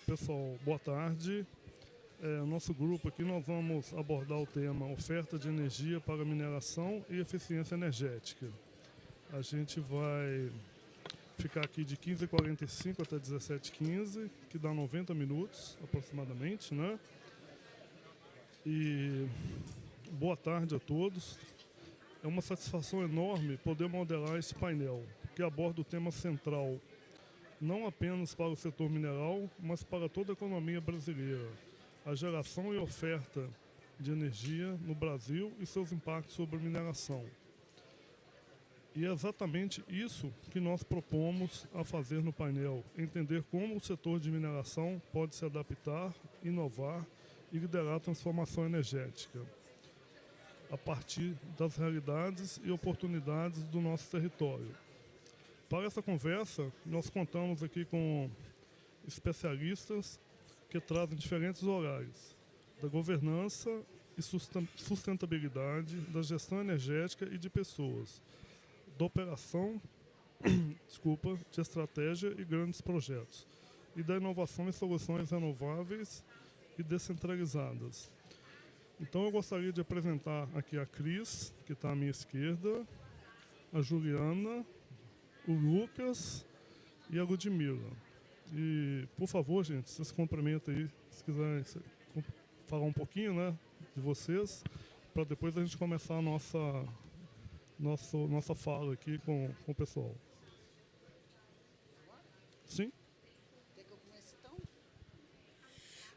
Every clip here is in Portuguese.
Pessoal, boa tarde. Nosso grupo aqui nós vamos abordar o tema oferta de energia para mineração e eficiência energética. A gente vai ficar aqui de 15h45 até 17h15, que dá 90 minutos aproximadamente, né? E boa tarde a todos. É uma satisfação enorme poder modelar esse painel, que aborda o tema central, não apenas para o setor mineral, mas para toda a economia brasileira, a geração e oferta de energia no Brasil e seus impactos sobre a mineração. E é exatamente isso que nós propomos a fazer no painel, entender como o setor de mineração pode se adaptar, inovar e liderar a transformação energética, a partir das realidades e oportunidades do nosso território. Para essa conversa, nós contamos aqui com especialistas que trazem diferentes horários da governança e sustentabilidade, da gestão energética e de pessoas, da operação, de estratégia e grandes projetos, e da inovação em soluções renováveis e descentralizadas. Então eu gostaria de apresentar aqui a Cris, que está à minha esquerda, a Juliana, o Lucas e a Ludmila. E, por favor, gente, vocês cumprimentem aí, se quiserem falar um pouquinho, né, de vocês, para depois a gente começar a nossa fala aqui com o pessoal. Sim? Quer que eu comece, então?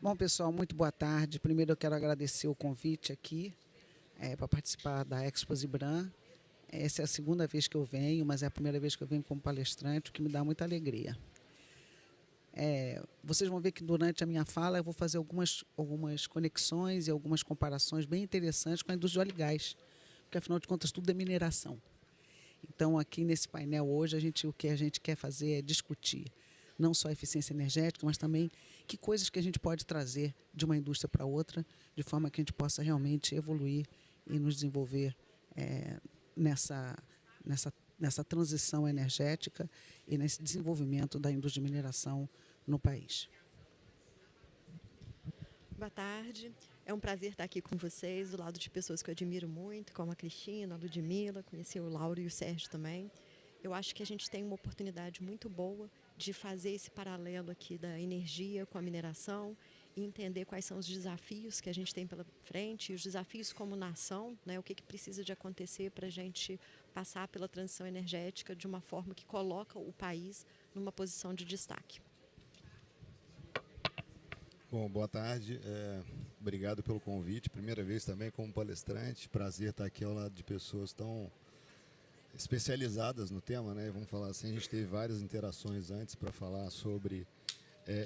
Bom, pessoal, muito boa tarde. Primeiro eu quero agradecer o convite aqui para participar da Expo Zibran. Essa é a segunda vez que eu venho, mas é a primeira vez que eu venho como palestrante, o que me dá muita alegria. Vocês vão ver que durante a minha fala eu vou fazer algumas conexões e algumas comparações bem interessantes com a indústria de óleo e gás, porque afinal de contas tudo é mineração. Então aqui nesse painel hoje o que a gente quer fazer é discutir não só a eficiência energética, mas também que coisas que a gente pode trazer de uma indústria para outra, de forma que a gente possa realmente evoluir e nos desenvolver nessa transição energética e nesse desenvolvimento da indústria de mineração no país. Boa tarde. É um prazer estar aqui com vocês, do lado de pessoas que eu admiro muito, como a Cristina, a Ludmila, conheci o Lauro e o Sérgio também. Eu acho que a gente tem uma oportunidade muito boa de fazer esse paralelo aqui da energia com a mineração e entender quais são os desafios que a gente tem pela frente, e os desafios como nação, né, o que precisa de acontecer para a gente passar pela transição energética de uma forma que coloca o país numa posição de destaque. Bom, boa tarde. Obrigado pelo convite. Primeira vez também como palestrante. Prazer estar aqui ao lado de pessoas tão especializadas no tema, né? Vamos falar assim, a gente teve várias interações antes para falar sobre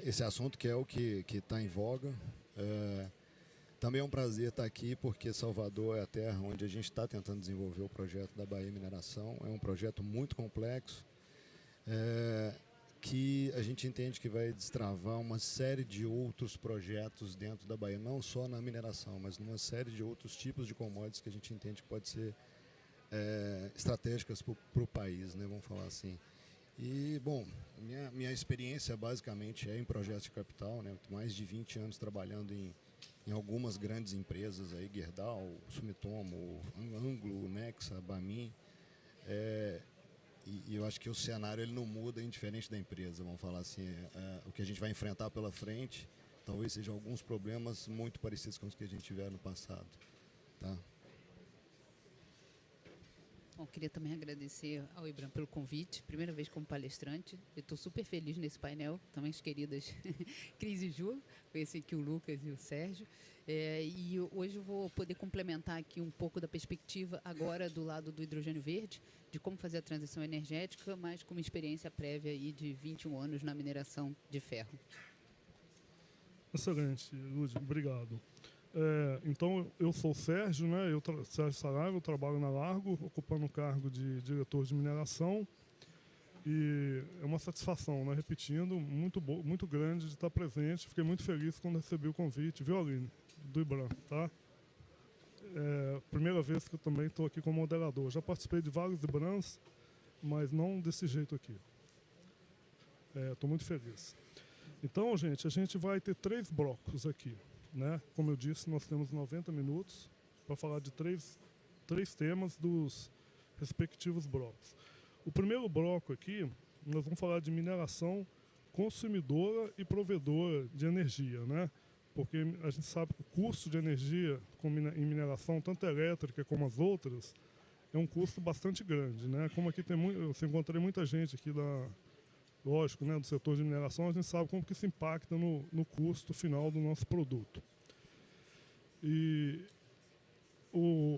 esse assunto que é o que está em voga. Também é um prazer estar aqui porque Salvador é a terra onde a gente está tentando desenvolver o projeto da Bahia Mineração. É um projeto muito complexo, que a gente entende que vai destravar uma série de outros projetos dentro da Bahia, não só na mineração, mas numa série de outros tipos de commodities que a gente entende que pode ser estratégicas para o país, né, vamos falar assim. E, bom, minha experiência basicamente é em projetos de capital, né, mais de 20 anos trabalhando em algumas grandes empresas, aí, Gerdau, Sumitomo, Anglo, Nexa, Bamin. E eu acho que o cenário ele não muda indiferente da empresa, vamos falar assim. O que a gente vai enfrentar pela frente talvez sejam alguns problemas muito parecidos com os que a gente tiver no passado. Tá? Bom, queria também agradecer ao Ibram pelo convite, primeira vez como palestrante. Eu estou super feliz nesse painel, também as queridas Cris e Ju, conheci aqui o Lucas e o Sérgio. E hoje eu vou poder complementar aqui um pouco da perspectiva agora do lado do hidrogênio verde, de como fazer a transição energética, mas com uma experiência prévia aí de 21 anos na mineração de ferro. Excelente, Lud, obrigado. Então, eu sou o Sérgio, né? Sérgio Saraiva, eu trabalho na Largo, ocupando o cargo de diretor de mineração. E é uma satisfação, né? Repetindo, muito grande de estar presente. Fiquei muito feliz quando recebi o convite, viu, Aline? Do Ibram, tá? Primeira vez que eu também estou aqui como moderador. Já participei de vários Ibrams, mas não desse jeito aqui. Estou muito feliz. Então, gente, a gente vai ter 3 blocos aqui, né? Como eu disse, nós temos 90 minutos para falar de três temas dos respectivos blocos. O primeiro bloco aqui, nós vamos falar de mineração consumidora e provedora de energia, né? Porque a gente sabe que o custo de energia em mineração, tanto elétrica como as outras, é um custo bastante grande, né? Como aqui tem eu encontrei muita gente aqui lógico, né, do setor de mineração, a gente sabe como que isso impacta no custo final do nosso produto. E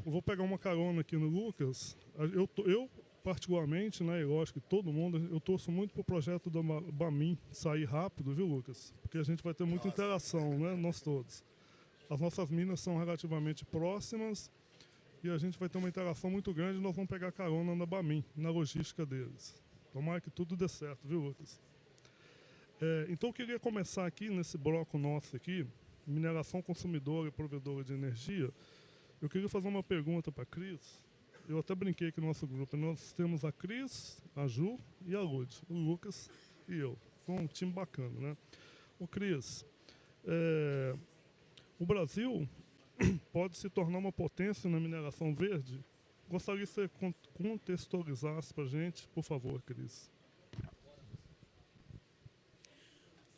vou pegar uma carona aqui no Lucas. Eu particularmente, né, e lógico que todo mundo, eu torço muito para o projeto da Bamin sair rápido, viu, Lucas? Porque a gente vai ter muita interação, né, nós todos. As nossas minas são relativamente próximas e a gente vai ter uma interação muito grande e nós vamos pegar carona na Bamin, na logística deles. Tomara que tudo dê certo, viu, Lucas? Então eu queria começar aqui nesse bloco nosso aqui, mineração consumidora e provedora de energia. Eu queria fazer uma pergunta para a Cris. Eu até brinquei aqui no nosso grupo. Nós temos a Cris, a Ju e a Lud, o Lucas e eu. Foi um time bacana, né? Ô Cris, o Brasil pode se tornar uma potência na mineração verde? Gostaria que você contextualizasse para a gente, por favor, Cris.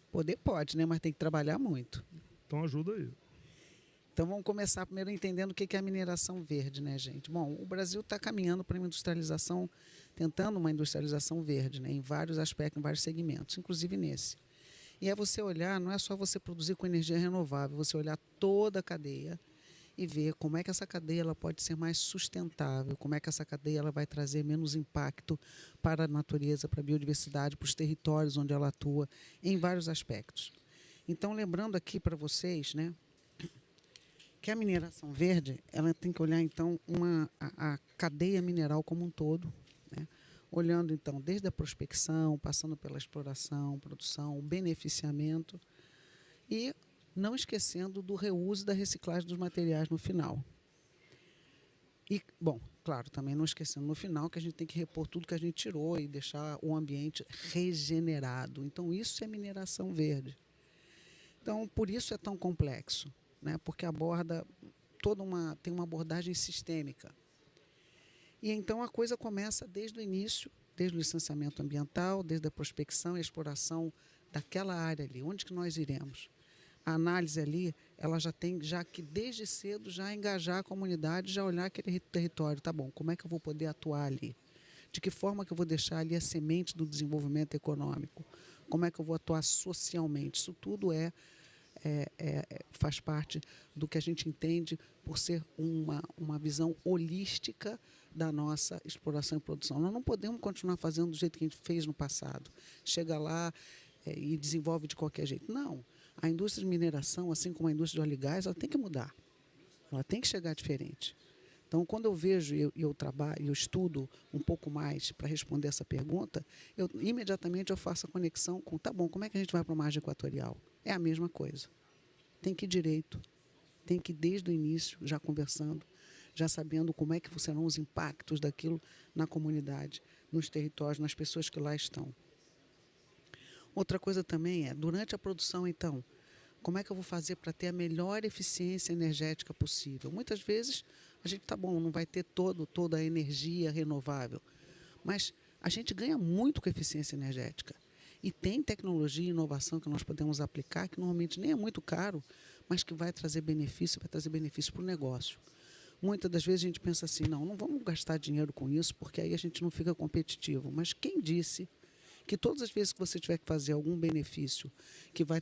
Poder pode, né? Mas tem que trabalhar muito. Então ajuda aí. Então vamos começar primeiro entendendo o que é a mineração verde, né, gente? Bom, o Brasil está caminhando para uma industrialização, tentando uma industrialização verde, né, em vários aspectos, em vários segmentos, inclusive nesse. E é você olhar, não é só você produzir com energia renovável, você olhar toda a cadeia e ver como é que essa cadeia ela pode ser mais sustentável, como é que essa cadeia ela vai trazer menos impacto para a natureza, para a biodiversidade, para os territórios onde ela atua, em vários aspectos. Então, lembrando aqui para vocês, né, que a mineração verde, ela tem que olhar, então, a cadeia mineral como um todo, né? Olhando, então, desde a prospecção, passando pela exploração, produção, o beneficiamento e não esquecendo do reuso e da reciclagem dos materiais no final. E, bom, claro, também não esquecendo no final que a gente tem que repor tudo que a gente tirou e deixar o ambiente regenerado. Então, isso é mineração verde. Então, por isso é tão complexo, né? Porque aborda tem uma abordagem sistêmica. E então a coisa começa desde o início, desde o licenciamento ambiental, desde a prospecção e a exploração daquela área ali, onde que nós iremos. A análise ali, ela já tem, já que desde cedo, já engajar a comunidade, já olhar aquele território, tá bom, como é que eu vou poder atuar ali? De que forma que eu vou deixar ali a semente do desenvolvimento econômico? Como é que eu vou atuar socialmente? Isso tudo faz parte do que a gente entende por ser uma visão holística da nossa exploração e produção. Nós não podemos continuar fazendo do jeito que a gente fez no passado. Chega lá e desenvolve de qualquer jeito. Não. A indústria de mineração, assim como a indústria de óleo e gás, ela tem que mudar. Ela tem que chegar diferente. Então, quando eu vejo e eu trabalho, eu estudo um pouco mais para responder essa pergunta, imediatamente eu faço a conexão com, tá bom, como é que a gente vai para a margem equatorial? É a mesma coisa. Tem que ir direito. Tem que ir desde o início, já conversando, já sabendo como é que serão os impactos daquilo na comunidade, nos territórios, nas pessoas que lá estão. Outra coisa também durante a produção, então, como é que eu vou fazer para ter a melhor eficiência energética possível? Muitas vezes a gente, tá bom, não vai ter toda a energia renovável, mas a gente ganha muito com a eficiência energética. E tem tecnologia e inovação que nós podemos aplicar, que normalmente nem é muito caro, mas que vai trazer benefício para o negócio. Muitas das vezes a gente pensa assim, não vamos gastar dinheiro com isso, porque aí a gente não fica competitivo. Mas quem disse que todas as vezes que você tiver que fazer algum benefício que vai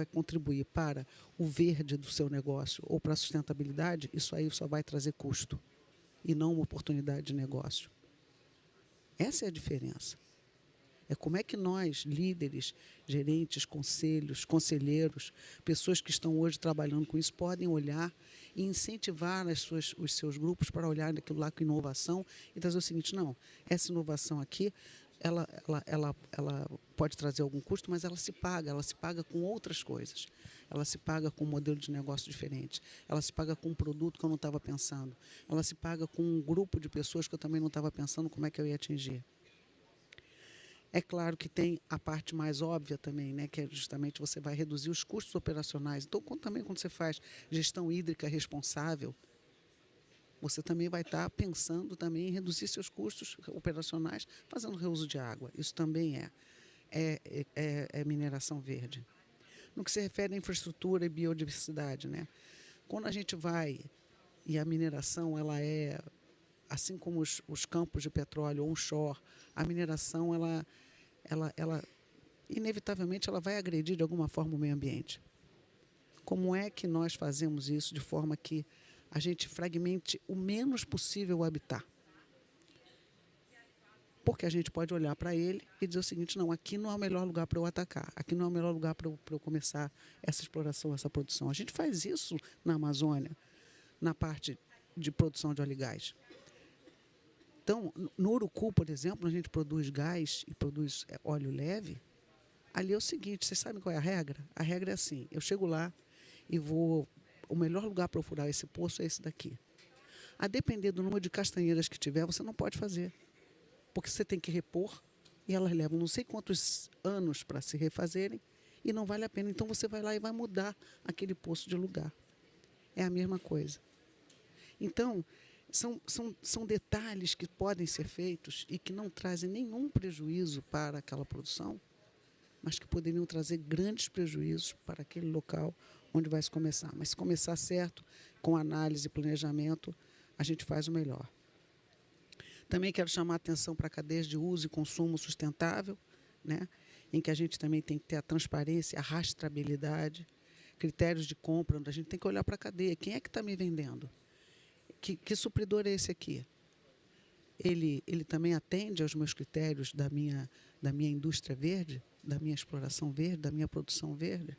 contribuir para o verde do seu negócio ou para a sustentabilidade, isso aí só vai trazer custo e não uma oportunidade de negócio. Essa é a diferença. É como é que nós, líderes, gerentes, conselheiros, pessoas que estão hoje trabalhando com isso, podem olhar e incentivar os seus grupos para olhar aquilo lá com inovação e trazer o seguinte, não, essa inovação aqui, ela pode trazer algum custo, mas ela se paga com outras coisas. Ela se paga com um modelo de negócio diferente. Ela se paga com um produto que eu não estava pensando. Ela se paga com um grupo de pessoas que eu também não estava pensando como é que eu ia atingir. É claro que tem a parte mais óbvia também, né, que é justamente você vai reduzir os custos operacionais. Então, também quando você faz gestão hídrica responsável, você também vai estar pensando também em reduzir seus custos operacionais fazendo reuso de água. Isso também é mineração verde. No que se refere à infraestrutura e biodiversidade, né? Quando a gente vai, e a mineração, ela é, assim como os campos de petróleo onshore, a mineração, ela inevitavelmente, ela vai agredir de alguma forma o meio ambiente. Como é que nós fazemos isso de forma que a gente fragmente o menos possível o habitat? Porque a gente pode olhar para ele e dizer o seguinte, não, aqui não é o melhor lugar para eu atacar, aqui não é o melhor lugar para eu começar essa exploração, essa produção. A gente faz isso na Amazônia, na parte de produção de óleo e gás. Então, no Urucu, por exemplo, a gente produz gás e produz óleo leve. Ali é o seguinte, vocês sabem qual é a regra? A regra é assim, eu chego lá e vou... O melhor lugar para eu furar esse poço é esse daqui. A depender do número de castanheiras que tiver, você não pode fazer. Porque você tem que repor e elas levam não sei quantos anos para se refazerem e não vale a pena. Então, você vai lá e vai mudar aquele poço de lugar. É a mesma coisa. Então, são detalhes que podem ser feitos e que não trazem nenhum prejuízo para aquela produção, mas que poderiam trazer grandes prejuízos para aquele local onde vai se começar. Mas se começar certo, com análise e planejamento, a gente faz o melhor. Também quero chamar a atenção para cadeias de uso e consumo sustentável, né? Em que a gente também tem que ter a transparência, a rastreabilidade, critérios de compra, onde a gente tem que olhar para a cadeia. Quem é que está me vendendo? Que supridor é esse aqui? Ele também atende aos meus critérios da minha indústria verde, da minha exploração verde, da minha produção verde?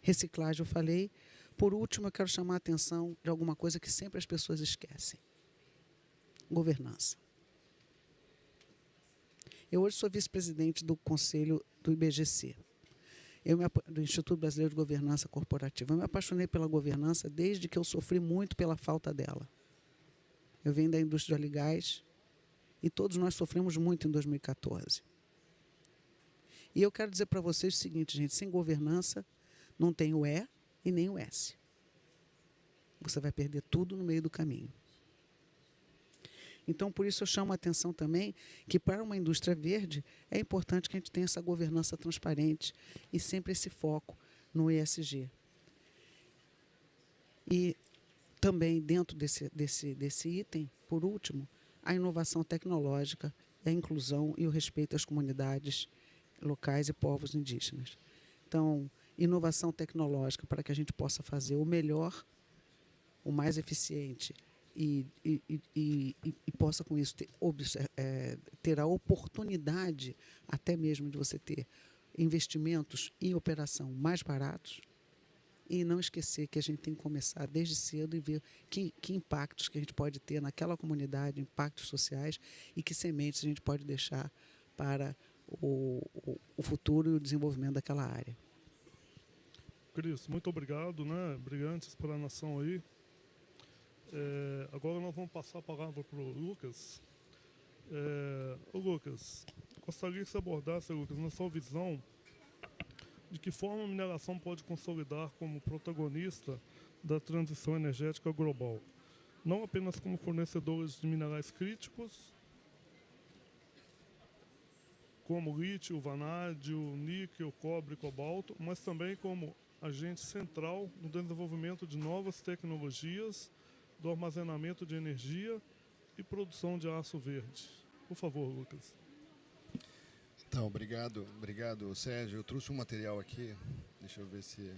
Reciclagem, eu falei. Por último, eu quero chamar a atenção de alguma coisa que sempre as pessoas esquecem. Governança. Eu hoje sou vice-presidente do Conselho do IBGC, do Instituto Brasileiro de Governança Corporativa. Eu me apaixonei pela governança desde que eu sofri muito pela falta dela. Eu venho da indústria de óleo e gás e todos nós sofremos muito em 2014. E eu quero dizer para vocês o seguinte, gente, sem governança não tem o E e nem o S. Você vai perder tudo no meio do caminho. Então, por isso eu chamo a atenção também que para uma indústria verde é importante que a gente tenha essa governança transparente e sempre esse foco no ESG. E também dentro desse item, por último, a inovação tecnológica, a inclusão e o respeito às comunidades locais e povos indígenas. Então, inovação tecnológica para que a gente possa fazer o melhor, o mais eficiente e possa, com isso, ter a oportunidade até mesmo de você ter investimentos em operação mais baratos e não esquecer que a gente tem que começar desde cedo e ver que impactos que a gente pode ter naquela comunidade, impactos sociais e que sementes a gente pode deixar para o futuro e o desenvolvimento daquela área. Cris, muito obrigado, né? Brilhante explanação aí. Agora nós vamos passar a palavra para o Lucas. Lucas, gostaria que você abordasse, Lucas, na sua visão, de que forma a mineração pode consolidar como protagonista da transição energética global, não apenas como fornecedores de minerais críticos, como lítio, vanádio, níquel, cobre, cobalto, mas também como agente central no desenvolvimento de novas tecnologias do armazenamento de energia e produção de aço verde. Por favor, Lucas. Então, obrigado, Sérgio. Eu trouxe um material aqui, deixa eu ver se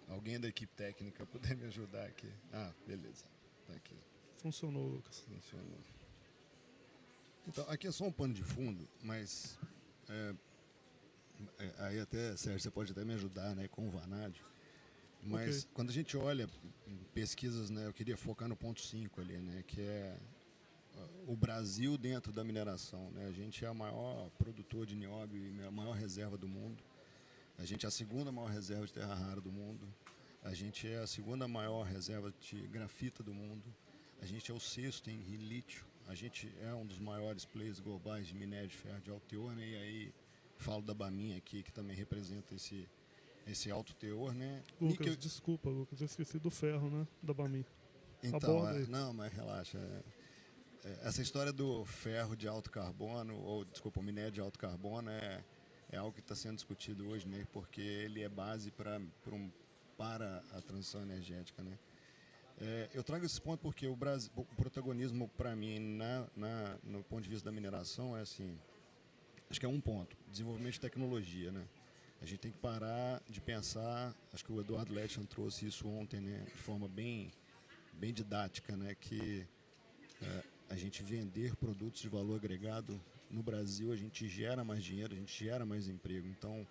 alguém da equipe técnica puder me ajudar aqui. Ah, beleza, está aqui. Funcionou, Lucas. Funcionou. Então, aqui é só um pano de fundo, mas aí até, Sérgio, você pode até me ajudar, né, com o vanádio. Mas quando a gente olha em pesquisas, né, eu queria focar no ponto 5 ali, né, que é o Brasil dentro da mineração, né? A gente é o maior produtor de nióbio e a maior reserva do mundo. A gente é a segunda maior reserva de terra rara do mundo. A gente é a segunda maior reserva de grafita do mundo. A gente é o sexto em lítio, A gente é um dos maiores players globais de minério de ferro de alto teor, né? E aí falo da Bamin aqui, que também representa esse alto teor, né? Lucas, desculpa, Lucas, eu esqueci do ferro, né? Da Bamin. Então, Aborda aí. não, mas relaxa. Essa história do ferro de alto carbono, ou desculpa, o minério de alto carbono é algo que está sendo discutido hoje, né? Porque ele é base para a transição energética, né? Eu trago esse ponto porque o protagonismo para mim no ponto de vista da mineração é assim, acho que é um ponto, desenvolvimento de tecnologia, né? A gente tem que parar de pensar, acho que o Eduardo Letchman trouxe isso ontem, né? De forma bem didática, né? Que a gente vender produtos de valor agregado no Brasil, a gente gera mais dinheiro, a gente gera mais emprego. Então,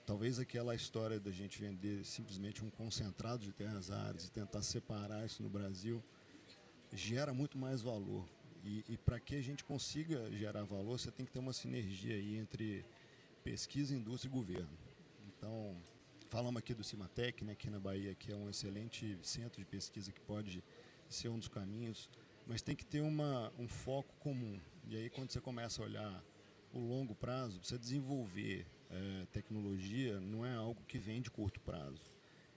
talvez aquela história da gente vender simplesmente um concentrado de terras áridas e tentar separar isso no Brasil gera muito mais valor. E para que a gente consiga gerar valor, você tem que ter uma sinergia aí entre pesquisa, indústria e governo. Então, falamos aqui do Cimatec, né, aqui na Bahia, que é um excelente centro de pesquisa que pode ser um dos caminhos, mas tem que ter um foco comum. E aí, quando você começa a olhar o longo prazo, você desenvolver tecnologia não é algo que vem de curto prazo.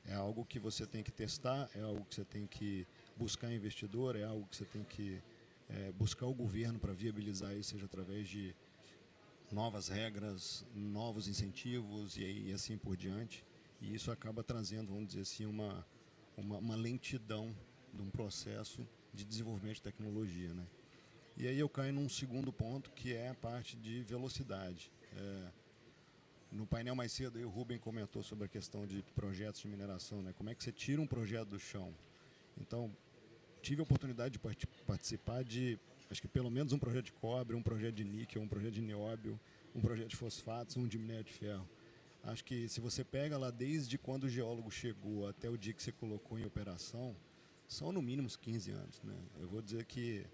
É algo que você tem que testar, é algo que você tem que buscar investidor, é algo que você tem que buscar o governo para viabilizar isso, seja através de novas regras, novos incentivos e assim por diante. E isso acaba trazendo, vamos dizer assim, uma lentidão de um processo de desenvolvimento de tecnologia, né? E aí eu caio num segundo ponto, que é a parte de velocidade. No painel mais cedo, aí o Rubem comentou sobre a questão de projetos de mineração, né? Como é que você tira um projeto do chão? Então, tive a oportunidade de participar de, acho que pelo menos um projeto de cobre, um projeto de níquel, um projeto de nióbio, um projeto de fosfatos, um de minério de ferro. Acho que se você pega lá desde quando o geólogo chegou até o dia que você colocou em operação, são no mínimo uns 15 anos, né? Eu vou dizer que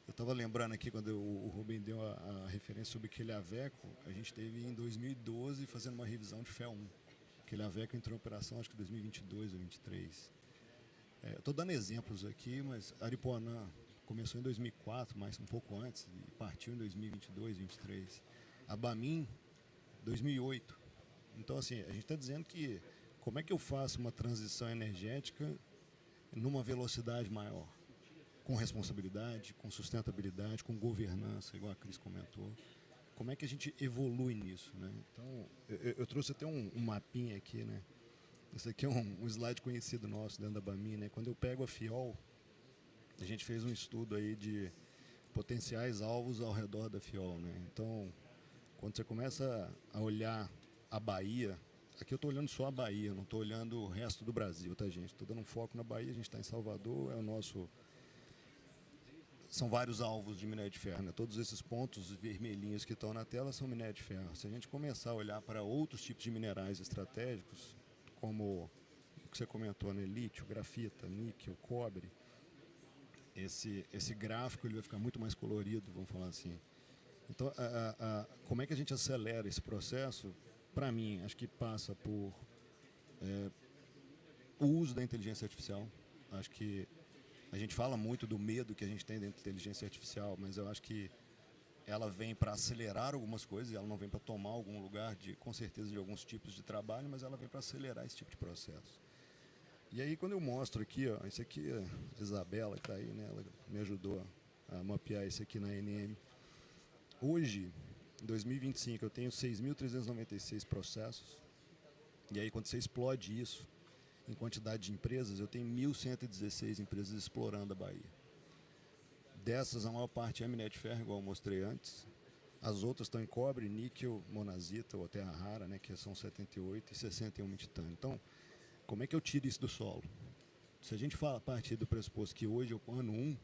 eu estava lembrando aqui, quando o Rubem deu a referência sobre aquele Quelhaveco, a gente teve em 2012 fazendo uma revisão de FE1. Aquele Quelhaveco entrou em operação, acho que 2022 ou 2023. Estou dando exemplos aqui, mas Aripuanã começou em 2004, mas um pouco antes, e partiu em 2022, 2023. A Bamin, 2008. Então, assim, a gente está dizendo que como é que eu faço uma transição energética numa velocidade maior? Com responsabilidade, com sustentabilidade, com governança, igual a Cris comentou. Como é que a gente evolui nisso, né? Então, eu trouxe até um mapinha aqui, né? Esse aqui é um slide conhecido nosso dentro da Bamin, né? Quando eu pego a FIOL, a gente fez um estudo aí de potenciais alvos ao redor da FIOL, né? Então, quando você começa a olhar a Bahia, aqui eu estou olhando só a Bahia, não estou olhando o resto do Brasil, tá, gente? Estou dando um foco na Bahia, a gente está em Salvador, são vários alvos de minério de ferro, né? Todos esses pontos vermelhinhos que estão na tela são minério de ferro. Se a gente começar a olhar para outros tipos de minerais estratégicos, como o que você comentou, né? Lítio, grafita, níquel, cobre, esse gráfico ele vai ficar muito mais colorido, vamos falar assim. Então, como é que a gente acelera esse processo? Para mim, acho que passa por o uso da inteligência artificial. Acho que a gente fala muito do medo que a gente tem dentro da inteligência artificial, mas eu acho que ela vem para acelerar algumas coisas, ela não vem para tomar algum lugar, com certeza, de alguns tipos de trabalho, mas ela vem para acelerar esse tipo de processo. E aí, quando eu mostro aqui, ó, isso aqui é a Isabela, que está aí, né, ela me ajudou a mapear isso aqui na ANM. Hoje, em 2025, eu tenho 6.396 processos, e aí quando você explode isso em quantidade de empresas, eu tenho 1.116 empresas explorando a Bahia. Dessas, a maior parte é minério de ferro, igual eu mostrei antes. As outras estão em cobre, níquel, monazita ou terra rara, né, que são 78 e 61 titânio. Então, como é que eu tiro isso do solo? Se a gente fala a partir do pressuposto que hoje, ano 1,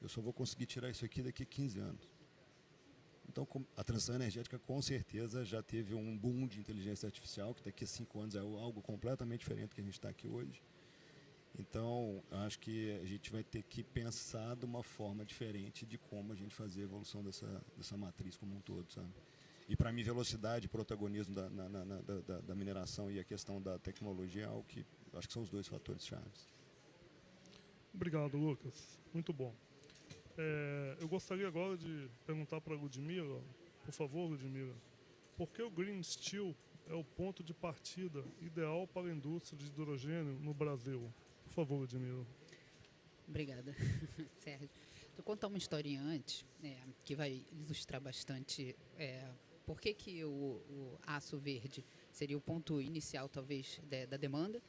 eu só vou conseguir tirar isso aqui daqui a 15 anos. Então, a transição energética, com certeza, já teve um boom de inteligência artificial, que daqui a 5 anos é algo completamente diferente do que a gente está aqui hoje. Então, acho que a gente vai ter que pensar de uma forma diferente de como a gente fazer a evolução dessa matriz como um todo, sabe? E, para mim, velocidade e protagonismo da mineração e a questão da tecnologia é algo que acho que são os dois fatores chaves. Obrigado, Lucas. Muito bom. Eu gostaria agora de perguntar para a Ludmila, por favor, Ludmila, por que o Green Steel é o ponto de partida ideal para a indústria de hidrogênio no Brasil? Por favor, Ludmila. Obrigada, Sérgio. Vou contar uma historinha antes, que vai ilustrar bastante por que o aço verde seria o ponto inicial, talvez, da demanda,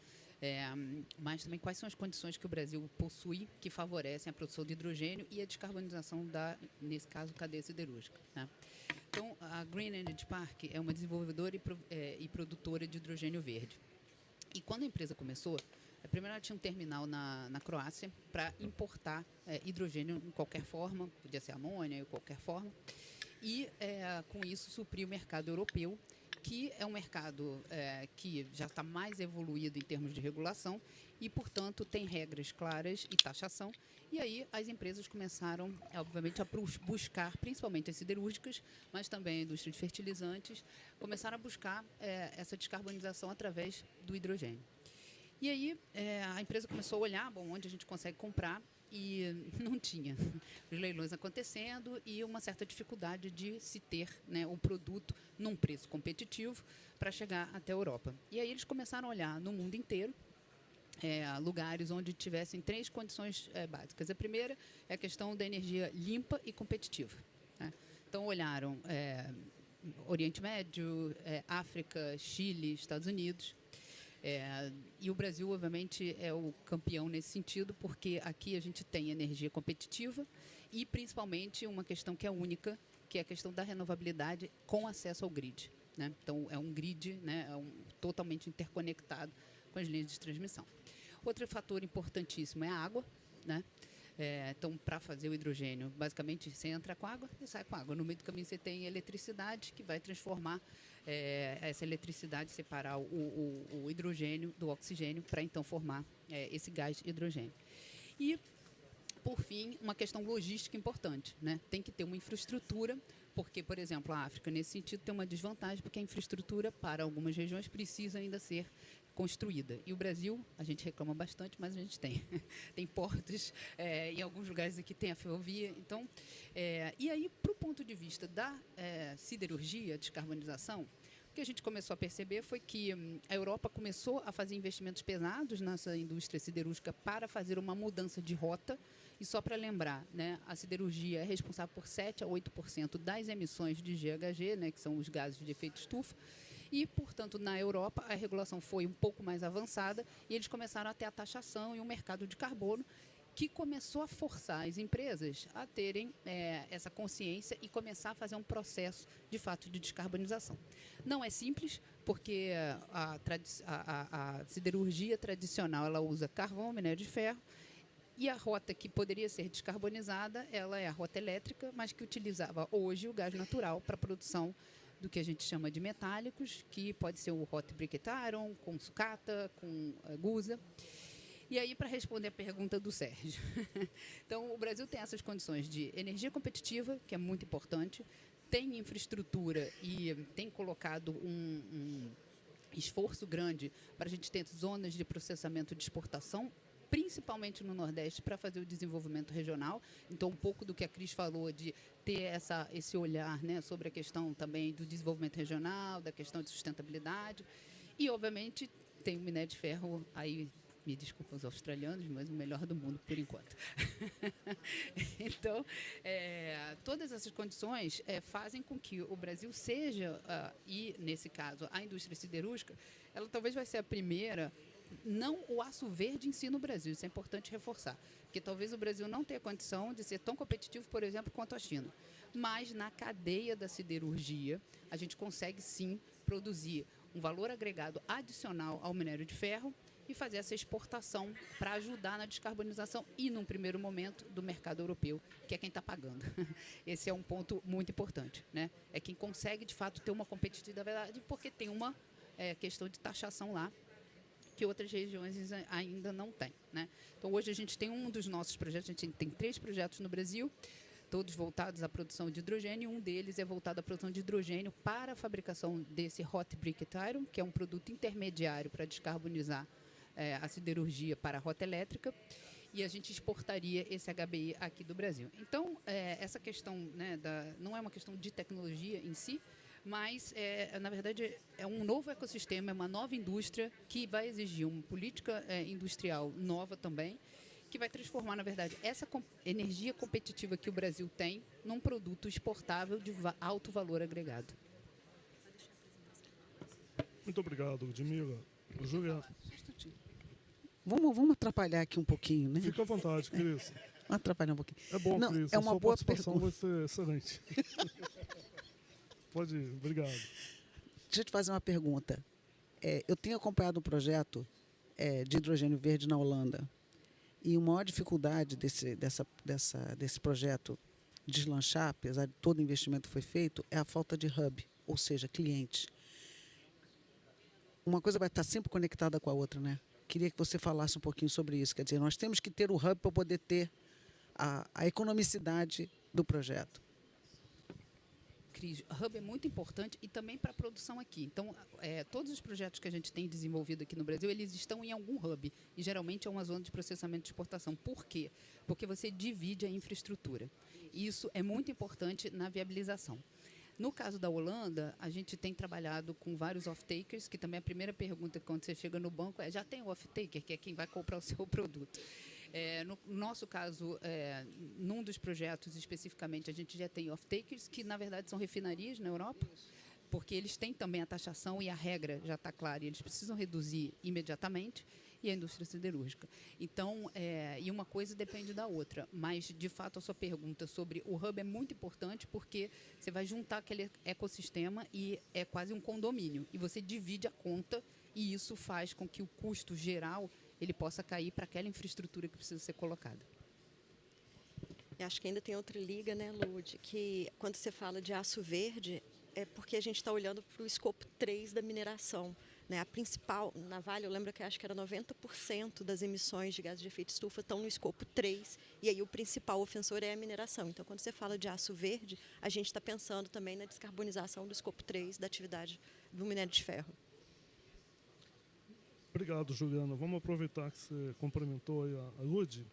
mas também quais são as condições que o Brasil possui que favorecem a produção de hidrogênio e a descarbonização nesse caso, cadeia siderúrgica, né? Então, a Green Energy Park é uma desenvolvedora e produtora de hidrogênio verde. E quando a empresa começou, primeiro ela tinha um terminal na Croácia para importar hidrogênio em qualquer forma, podia ser amônia, de qualquer forma, e com isso suprir o mercado europeu, que é um mercado que já está mais evoluído em termos de regulação e, portanto, tem regras claras e taxação. E aí as empresas começaram, obviamente, a buscar, principalmente as siderúrgicas, mas também a indústria de fertilizantes, começaram a buscar essa descarbonização através do hidrogênio. E aí a empresa começou a olhar, onde a gente consegue comprar, e não tinha os leilões acontecendo e uma certa dificuldade de se ter, né, o produto num preço competitivo para chegar até a Europa. E aí eles começaram a olhar no mundo inteiro lugares onde tivessem 3 condições básicas. A primeira é a questão da energia limpa e competitiva, né? Então olharam Oriente Médio, África, Chile, Estados Unidos. E o Brasil, obviamente, é o campeão nesse sentido, porque aqui a gente tem energia competitiva e, principalmente, uma questão que é única, que é a questão da renovabilidade com acesso ao grid, né? Então, é um grid, né, totalmente interconectado com as linhas de transmissão. Outro fator importantíssimo é a água, né? Então, para fazer o hidrogênio, basicamente, você entra com água e sai com água. No meio do caminho, você tem eletricidade, que vai transformar essa eletricidade, separar o hidrogênio do oxigênio, para então formar esse gás hidrogênio. E, por fim, uma questão logística importante, né? Tem que ter uma infraestrutura, porque, por exemplo, a África, nesse sentido, tem uma desvantagem, porque a infraestrutura, para algumas regiões, precisa ainda ser construída. E o Brasil, a gente reclama bastante, mas a gente tem. Tem portos, em alguns lugares aqui tem a ferrovia. Então, e aí, para o ponto de vista da siderurgia, descarbonização, o que a gente começou a perceber foi que a Europa começou a fazer investimentos pesados nessa indústria siderúrgica para fazer uma mudança de rota. E só para lembrar, né, a siderurgia é responsável por 7 a 8% das emissões de GHG, né, que são os gases de efeito estufa. E, portanto, na Europa, a regulação foi um pouco mais avançada e eles começaram a ter a taxação e um mercado de carbono que começou a forçar as empresas a terem essa consciência e começar a fazer um processo, de fato, de descarbonização. Não é simples, porque a siderurgia tradicional ela usa carvão, minério de ferro, e a rota que poderia ser descarbonizada, ela é a rota elétrica, mas que utilizava hoje o gás natural para a produção do que a gente chama de metálicos, que pode ser o hot briquette iron, com sucata, com gusa. E aí, para responder a pergunta do Sérgio, então, o Brasil tem essas condições de energia competitiva, que é muito importante, tem infraestrutura e tem colocado um esforço grande para a gente ter zonas de processamento de exportação, principalmente no Nordeste, para fazer o desenvolvimento regional. Então, um pouco do que a Cris falou, de ter esse olhar, né, sobre a questão também do desenvolvimento regional, da questão de sustentabilidade. E, obviamente, tem o minério de ferro, aí, me desculpa os australianos, mas o melhor do mundo, por enquanto. Então, todas essas condições fazem com que o Brasil seja, e, nesse caso, a indústria siderúrgica, ela talvez vai ser a primeira. Não o aço verde em si no Brasil, isso é importante reforçar, porque talvez o Brasil não tenha condição de ser tão competitivo, por exemplo, quanto a China. Mas na cadeia da siderurgia, a gente consegue sim produzir um valor agregado adicional ao minério de ferro e fazer essa exportação para ajudar na descarbonização e, num primeiro momento, do mercado europeu, que é quem está pagando. Esse é um ponto muito importante, né? É quem consegue, de fato, ter uma competitividade, porque tem uma questão de taxação lá, que outras regiões ainda não têm, né? Então, hoje a gente tem um dos nossos projetos, a gente tem 3 projetos no Brasil, todos voltados à produção de hidrogênio, um deles é voltado à produção de hidrogênio para a fabricação desse hot briquette iron, que é um produto intermediário para descarbonizar a siderurgia para a rota elétrica. e a gente exportaria esse HBI aqui do Brasil. Então, essa questão, né, não é uma questão de tecnologia em si, mas, na verdade, é um novo ecossistema, é uma nova indústria que vai exigir uma política industrial nova também, que vai transformar, na verdade, essa energia competitiva que o Brasil tem num produto exportável de alto valor agregado. Muito obrigado, Ludmila. Juliana, Vamos atrapalhar aqui um pouquinho, né? fica à vontade, Cris. Vamos atrapalhar um pouquinho. É bom, Não, Cris. é A uma sua boa participação pergunta. vai ser excelente. Pode ir, obrigado. Deixa eu te fazer uma pergunta. Eu tenho acompanhado um projeto de hidrogênio verde na Holanda. E a maior dificuldade desse projeto deslanchar, apesar de todo o investimento que foi feito, é a falta de hub, ou seja, clientes. Uma coisa vai estar sempre conectada com a outra, né? Queria que você falasse um pouquinho sobre isso. Quer dizer, nós temos que ter o hub para poder ter a economicidade do projeto. Cris, hub é muito importante e também para a produção aqui. Então, todos os projetos que a gente tem desenvolvido aqui no Brasil, eles estão em algum hub. E, geralmente, é uma zona de processamento de exportação. Por quê? Porque você divide a infraestrutura. E isso é muito importante na viabilização. No caso da Holanda, a gente tem trabalhado com vários off-takers, que também a primeira pergunta quando você chega no banco já tem o off-taker, que é quem vai comprar o seu produto. No nosso caso, num dos projetos especificamente, a gente já tem off-takers, que na verdade são refinarias na Europa, porque eles têm também a taxação e a regra já está clara, e eles precisam reduzir imediatamente, e a indústria siderúrgica. Então, e uma coisa depende da outra, mas, de fato, a sua pergunta sobre o hub é muito importante porque você vai juntar aquele ecossistema e é quase um condomínio, e você divide a conta, e isso faz com que o custo geral ele possa cair para aquela infraestrutura que precisa ser colocada. Eu acho que ainda tem outra liga, né, Lud, que quando você fala de aço verde, é porque a gente está olhando para o escopo 3 da mineração. Né? A principal, na Vale, eu lembro que acho que era 90% das emissões de gases de efeito estufa estão no escopo 3, e aí o principal ofensor é a mineração. Então, quando você fala de aço verde, a gente está pensando também na descarbonização do escopo 3 da atividade do minério de ferro. Obrigado, Juliana. Vamos aproveitar que você cumprimentou aí a Lud.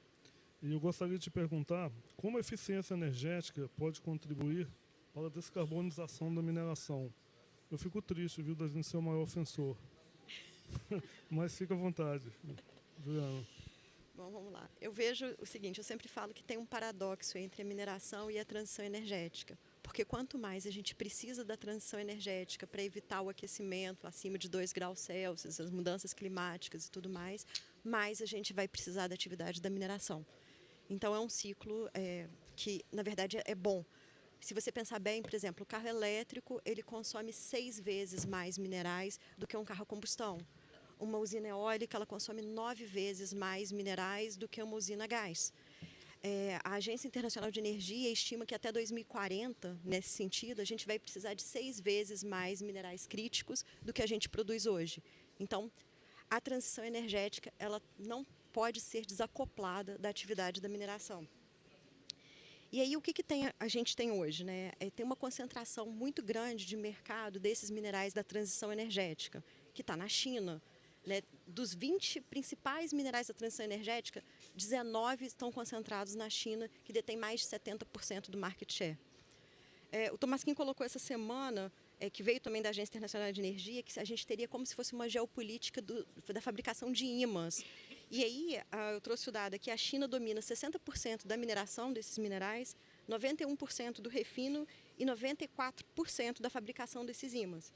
E eu gostaria de te perguntar como a eficiência energética pode contribuir para a descarbonização da mineração. Eu fico triste, viu, da gente ser o maior ofensor. Mas fica à vontade, Juliana. Bom, vamos lá. Eu vejo o seguinte, eu sempre falo que tem um paradoxo entre a mineração e a transição energética. Porque quanto mais a gente precisa da transição energética para evitar o aquecimento acima de 2 graus Celsius, as mudanças climáticas e tudo mais a gente vai precisar da atividade da mineração. Então, é um ciclo que, na verdade, é bom. Se você pensar bem, por exemplo, o carro elétrico, ele consome 6 vezes mais minerais do que um carro a combustão. Uma usina eólica, ela consome 9 vezes mais minerais do que uma usina a gás. A Agência Internacional de Energia estima que até 2040, nesse sentido, a gente vai precisar de 6 vezes mais minerais críticos do que a gente produz hoje. Então, a transição energética, ela não pode ser desacoplada da atividade da mineração. E aí, o que a gente tem hoje? Né? Tem uma concentração muito grande de mercado desses minerais da transição energética, que está na China. Né? Dos 20 principais minerais da transição energética, 19 estão concentrados na China, que detém mais de 70% do market share. O Tomasquim colocou essa semana, que veio também da Agência Internacional de Energia, que a gente teria como se fosse uma geopolítica da fabricação de ímãs. E aí, eu trouxe o dado que a China domina 60% da mineração desses minerais, 91% do refino e 94% da fabricação desses ímãs.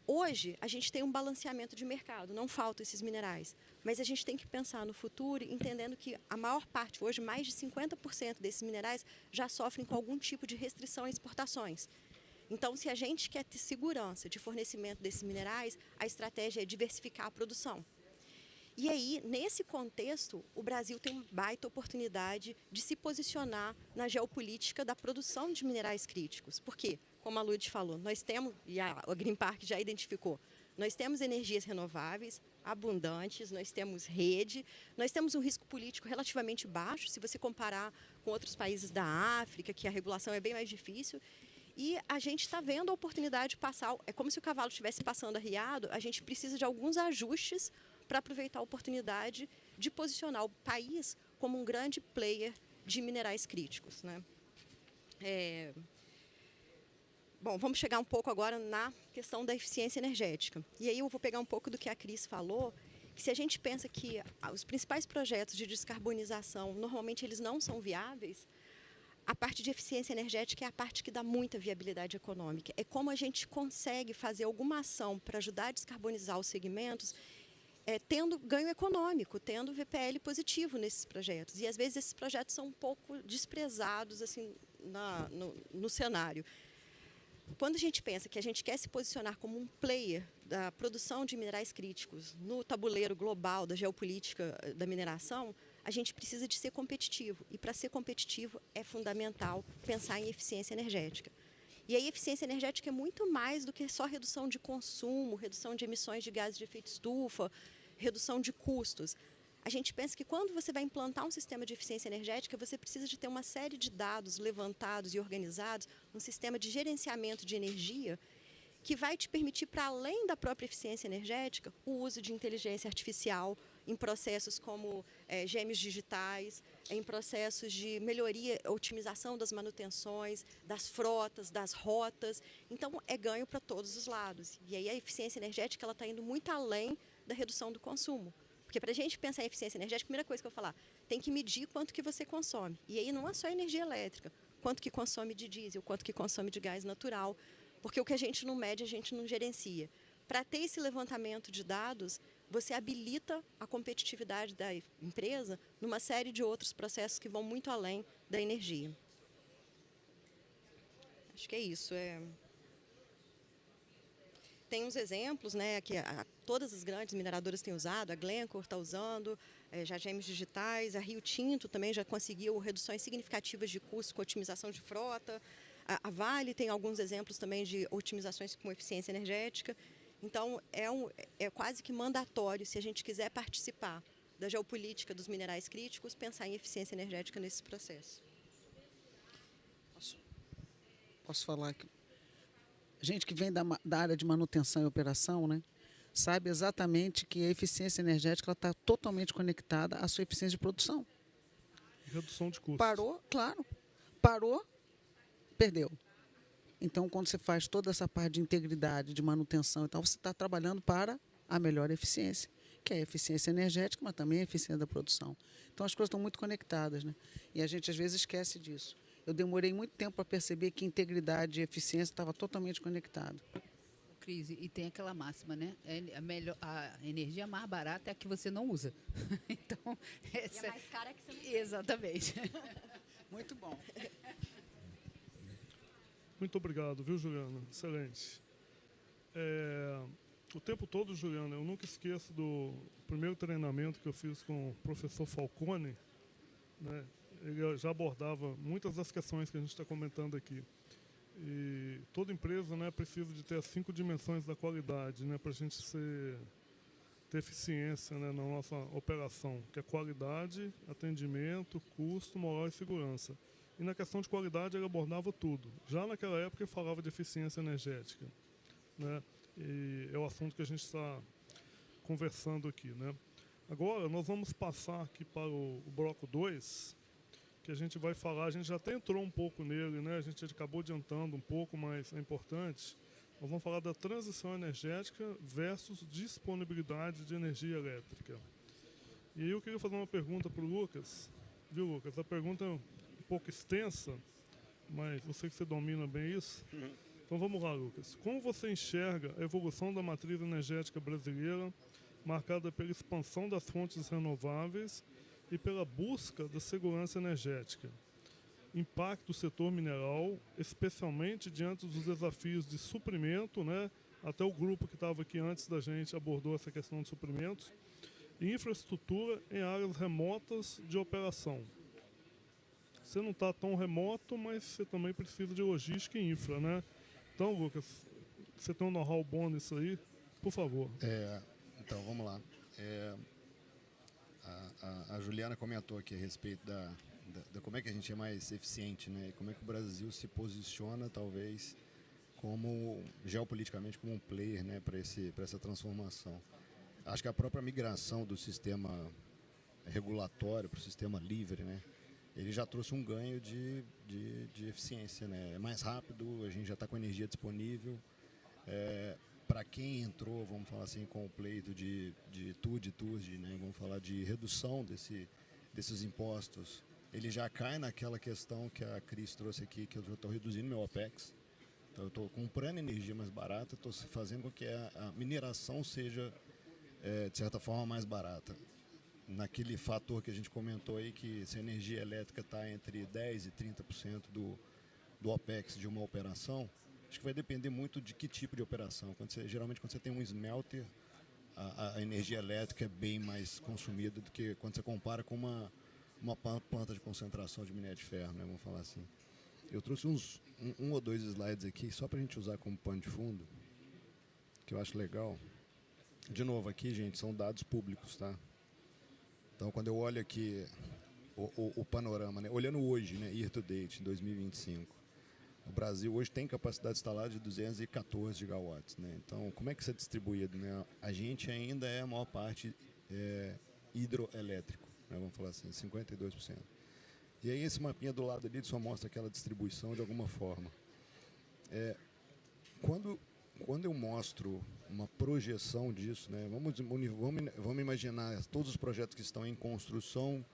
Hoje, a gente tem um balanceamento de mercado, não faltam esses minerais, mas a gente tem que pensar no futuro, entendendo que a maior parte, hoje, mais de 50% desses minerais já sofrem com algum tipo de restrição a exportações. Então, se a gente quer ter segurança de fornecimento desses minerais, a estratégia é diversificar a produção. E aí, nesse contexto, o Brasil tem uma baita oportunidade de se posicionar na geopolítica da produção de minerais críticos. Por quê? Como a Lud falou, nós temos, e a Green Park já identificou, nós temos energias renováveis, abundantes, nós temos rede, nós temos um risco político relativamente baixo, se você comparar com outros países da África, que a regulação é bem mais difícil, e a gente está vendo a oportunidade de passar, é como se o cavalo estivesse passando arriado, a gente precisa de alguns ajustes para aproveitar a oportunidade de posicionar o país como um grande player de minerais críticos, né? Bom, vamos chegar um pouco agora na questão da eficiência energética. E aí eu vou pegar um pouco do que a Cris falou, que se a gente pensa que os principais projetos de descarbonização, normalmente eles não são viáveis, a parte de eficiência energética é a parte que dá muita viabilidade econômica. É como a gente consegue fazer alguma ação para ajudar a descarbonizar os segmentos, tendo ganho econômico, tendo VPL positivo nesses projetos. E, às vezes, esses projetos são um pouco desprezados assim, no cenário. Quando a gente pensa que a gente quer se posicionar como um player da produção de minerais críticos no tabuleiro global da geopolítica da mineração, a gente precisa de ser competitivo. E, para ser competitivo, é fundamental pensar em eficiência energética. E aí, eficiência energética é muito mais do que só redução de consumo, redução de emissões de gases de efeito estufa, redução de custos. A gente pensa que quando você vai implantar um sistema de eficiência energética, você precisa de ter uma série de dados levantados e organizados, um sistema de gerenciamento de energia que vai te permitir, para além da própria eficiência energética, o uso de inteligência artificial em processos como gêmeos digitais, em processos de melhoria, otimização das manutenções, das frotas, das rotas. Então, é ganho para todos os lados. E aí a eficiência energética está indo muito além da redução do consumo. Porque, para a gente pensar em eficiência energética, a primeira coisa que eu vou falar, tem que medir quanto que você consome. E aí não é só energia elétrica, quanto que consome de diesel, quanto que consome de gás natural, porque o que a gente não mede, a gente não gerencia. Para ter esse levantamento de dados, você habilita a competitividade da empresa numa série de outros processos que vão muito além da energia. Acho que é isso. Tem uns exemplos, né, que todas as grandes mineradoras têm usado, a Glencore está usando, já gêmeos digitais, a Rio Tinto também já conseguiu reduções significativas de custos com otimização de frota, a Vale tem alguns exemplos também de otimizações com eficiência energética. Então, é quase que mandatório, se a gente quiser participar da geopolítica dos minerais críticos, pensar em eficiência energética nesse processo. Posso falar aqui? Gente que vem da área de manutenção e operação, né, sabe exatamente que a eficiência energética está totalmente conectada à sua eficiência de produção. Redução de custos. Parou, claro. Parou, perdeu. Então, quando você faz toda essa parte de integridade, de manutenção, então você está trabalhando para a melhor eficiência, que é a eficiência energética, mas também a eficiência da produção. Então, as coisas estão muito conectadas, né? E a gente, às vezes, esquece disso. Eu demorei muito tempo para perceber que integridade e eficiência estavam totalmente conectados. Cris, e tem aquela máxima, né? A energia mais barata é a que você não usa. Então, essa... E a mais cara é que você não tem. Exatamente. Muito bom. Muito obrigado, viu, Juliana? Excelente. O tempo todo, Juliana, eu nunca esqueço do primeiro treinamento que eu fiz com o professor Falcone, né? Ele já abordava muitas das questões que a gente está comentando aqui. E toda empresa, né, precisa de ter as 5 dimensões da qualidade, né, para a gente ter eficiência, né, na nossa operação, que é qualidade, atendimento, custo, moral e segurança. E na questão de qualidade ele abordava tudo. Já naquela época ele falava de eficiência energética, né, e é o assunto que a gente está conversando aqui, né. Agora nós vamos passar aqui para o bloco 2, que a gente vai falar, a gente já até entrou um pouco nele, né? A gente acabou adiantando um pouco, mas é importante. Nós vamos falar da transição energética versus disponibilidade de energia elétrica. E aí eu queria fazer uma pergunta para o Lucas. Viu, Lucas? A pergunta é um pouco extensa, mas eu sei que você domina bem isso. Então vamos lá, Lucas. Como você enxerga a evolução da matriz energética brasileira, marcada pela expansão das fontes renováveis e pela busca da segurança energética? Impacto do setor mineral, especialmente diante dos desafios de suprimento, né? Até o grupo que estava aqui antes da gente abordou essa questão de suprimentos, e infraestrutura em áreas remotas de operação. Você não está tão remoto, mas você também precisa de logística e infra, né? Então, Lucas, você tem um know-how bom nisso aí? Por favor. Então, vamos lá. A Juliana comentou aqui a respeito da como é que a gente é mais eficiente, né? E como é que o Brasil se posiciona, talvez, como geopoliticamente como um player, né, para essa transformação. Acho que a própria migração do sistema regulatório, para o sistema livre, né, ele já trouxe um ganho de eficiência, né? É mais rápido, a gente já está com energia disponível. Para quem entrou, vamos falar assim, com o pleito de TUD, né? Vamos falar de redução desses impostos, ele já cai naquela questão que a Cris trouxe aqui, que eu estou reduzindo meu OPEX. Então, eu estou comprando energia mais barata, estou fazendo com que a mineração seja, de certa forma, mais barata. Naquele fator que a gente comentou aí, que se a energia elétrica está entre 10% e 30% do OPEX de uma operação, acho que vai depender muito de que tipo de operação. Geralmente, quando você tem um smelter, a energia elétrica é bem mais consumida do que quando você compara com uma planta de concentração de minério de ferro, né, vamos falar assim. Eu trouxe um ou dois slides aqui, só para a gente usar como pano de fundo, que eu acho legal. De novo, aqui, gente, são dados públicos, tá? Então, quando eu olho aqui o panorama, né, olhando hoje, né, year to date, em 2025, o Brasil hoje tem capacidade instalada de 214 gigawatts. Né? Então, como é que isso é distribuído? Né? A gente ainda é a maior parte hidroelétrico, né? Vamos falar assim, 52%. E aí esse mapinha do lado ali só mostra aquela distribuição de alguma forma. Quando eu mostro uma projeção disso, né, vamos imaginar todos os projetos que estão em construção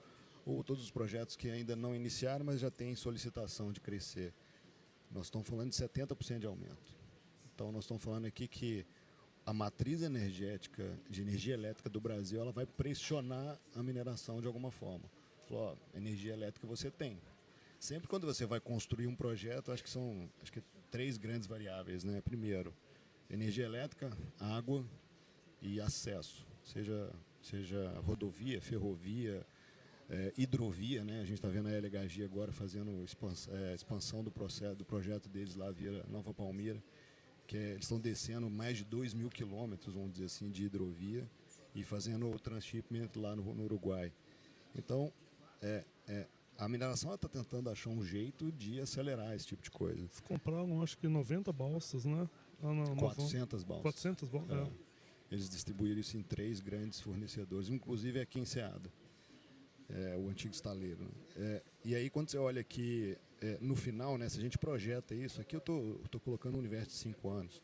ou todos os projetos que ainda não iniciaram, mas já têm solicitação de crescer. Nós estamos falando de 70% de aumento. Então, nós estamos falando aqui que a matriz energética, de energia elétrica do Brasil, ela vai pressionar a mineração de alguma forma. Falou, ó, energia elétrica você tem. Sempre quando você vai construir um projeto, acho que 3 grandes variáveis, né? Primeiro, energia elétrica, água e acesso, seja rodovia, ferrovia, hidrovia, né? A gente está vendo a LHG agora fazendo expansão do projeto deles lá via Nova Palmira, que eles estão descendo mais de 2.000 quilômetros, vamos dizer assim, de hidrovia e fazendo o transshipment lá no Uruguai. Então, a mineração está tentando achar um jeito de acelerar esse tipo de coisa. Eles compraram, acho que 90 balsas, né? 400 balsas. 400 balsas, Eles distribuíram isso em 3 grandes fornecedores, inclusive aqui em Ceada, o antigo estaleiro. Né? E aí, quando você olha aqui, no final, né, se a gente projeta isso, aqui eu estou colocando um universo de 5 anos,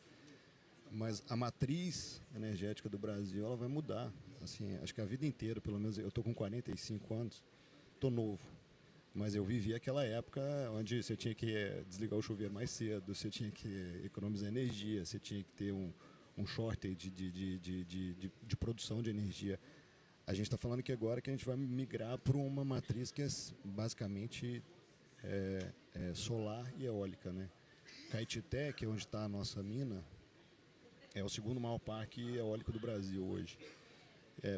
mas a matriz energética do Brasil ela vai mudar. Assim, acho que a vida inteira, pelo menos, eu estou com 45 anos, estou novo. Mas eu vivi aquela época onde você tinha que desligar o chuveiro mais cedo, você tinha que economizar energia, você tinha que ter um shortage de produção de energia. A gente está falando que agora que a gente vai migrar para uma matriz que é basicamente solar e eólica. Né? Caetité, que é onde está a nossa mina, é o segundo maior parque eólico do Brasil hoje.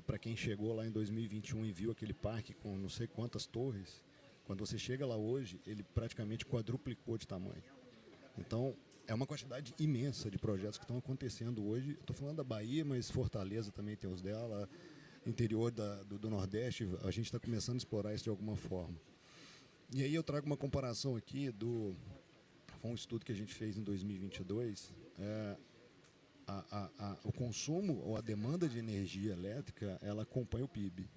Para quem chegou lá em 2021 e viu aquele parque com não sei quantas torres, quando você chega lá hoje, ele praticamente quadruplicou de tamanho. Então, é uma quantidade imensa de projetos que estão acontecendo hoje. Estou falando da Bahia, mas Fortaleza também tem os dela. Interior do Nordeste, a gente está começando a explorar isso de alguma forma. E aí eu trago uma comparação aqui foi um estudo que a gente fez em 2022. O consumo ou a demanda de energia elétrica, ela acompanha o PIB.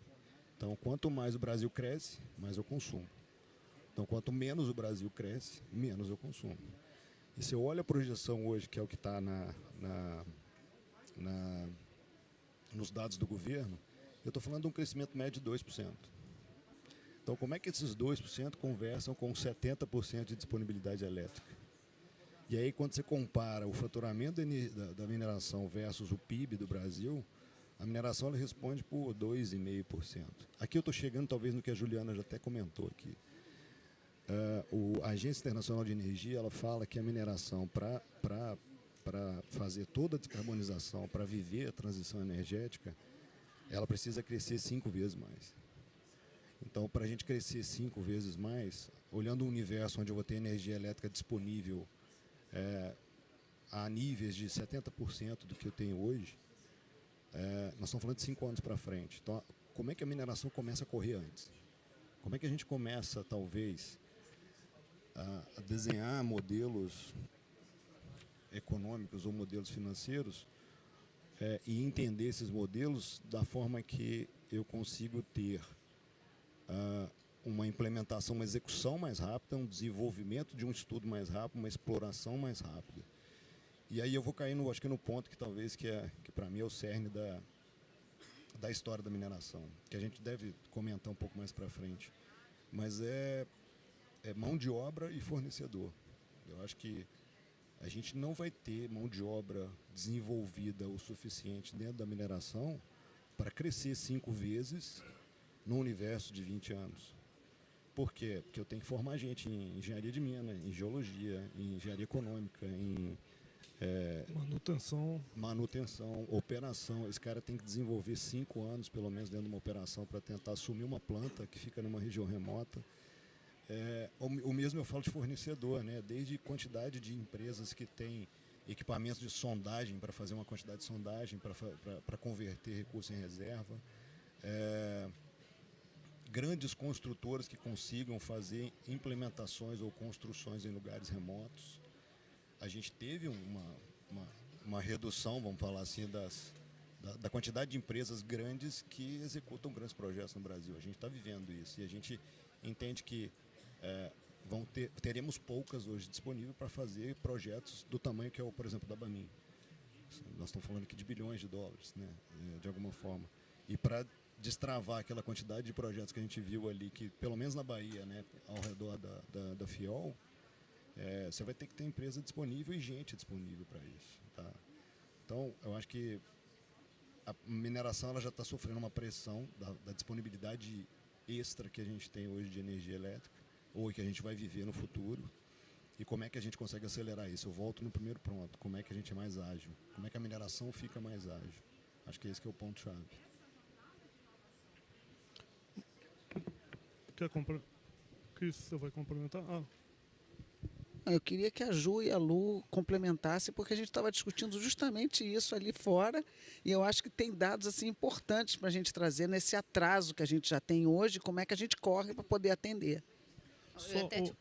Então, quanto mais o Brasil cresce, mais eu consumo. Então, quanto menos o Brasil cresce, menos eu consumo. E se eu olho a projeção hoje, que é o que está nos dados do governo, eu estou falando de um crescimento médio de 2%. Então, como é que esses 2% conversam com 70% de disponibilidade elétrica? E aí, quando você compara o faturamento da mineração versus o PIB do Brasil, a mineração ela responde por 2,5%. Aqui eu estou chegando talvez no que a Juliana já até comentou aqui. A Agência Internacional de Energia ela fala que a mineração, para fazer toda a descarbonização, para viver a transição energética, ela precisa crescer 5 vezes mais. Então, para a gente crescer 5 vezes mais, olhando um universo onde eu vou ter energia elétrica disponível a níveis de 70% do que eu tenho hoje, nós estamos falando de 5 anos para frente. Então, como é que a mineração começa a correr antes? Como é que a gente começa, talvez, a desenhar modelos econômicos ou modelos financeiros e entender esses modelos da forma que eu consigo ter uma implementação, uma execução mais rápida, um desenvolvimento de um estudo mais rápido, uma exploração mais rápida. E aí eu vou cair, acho que no ponto que talvez que para mim é o cerne da história da mineração, que a gente deve comentar um pouco mais para frente. Mas é mão de obra e fornecedor. Eu acho que a gente não vai ter mão de obra desenvolvida o suficiente dentro da mineração para crescer 5 vezes no universo de 20 anos. Por quê? Porque eu tenho que formar gente em engenharia de mina, em geologia, em engenharia econômica, em manutenção, operação. Esse cara tem que desenvolver 5 anos, pelo menos, dentro de uma operação para tentar assumir uma planta que fica numa região remota. O mesmo eu falo de fornecedor, né? Desde quantidade de empresas que têm equipamentos de sondagem para fazer uma quantidade de sondagem, para converter recursos em reserva. Grandes construtoras que consigam fazer implementações ou construções em lugares remotos. A gente teve uma redução, vamos falar assim, da quantidade de empresas grandes que executam grandes projetos no Brasil. A gente está vivendo isso e a gente entende que teremos poucas hoje disponíveis para fazer projetos do tamanho que é o, por exemplo, da Bamin. Nós estamos falando aqui de bilhões de dólares, né, de alguma forma. E para destravar aquela quantidade de projetos que a gente viu ali, que pelo menos na Bahia, né, ao redor da FIOL, você vai ter que ter empresa disponível e gente disponível para isso. Tá? Então, eu acho que a mineração ela já está sofrendo uma pressão da disponibilidade extra que a gente tem hoje de energia elétrica, ou que a gente vai viver no futuro. E como é que a gente consegue acelerar isso? Eu volto no primeiro ponto. Como é que a gente é mais ágil? Como é que a mineração fica mais ágil? Acho que esse que é o ponto-chave. Cris, você vai complementar? Eu queria que a Ju e a Lu complementassem, porque a gente estava discutindo justamente isso ali fora, e eu acho que tem dados assim importantes para a gente trazer nesse atraso que a gente já tem hoje, como é que a gente corre para poder atender.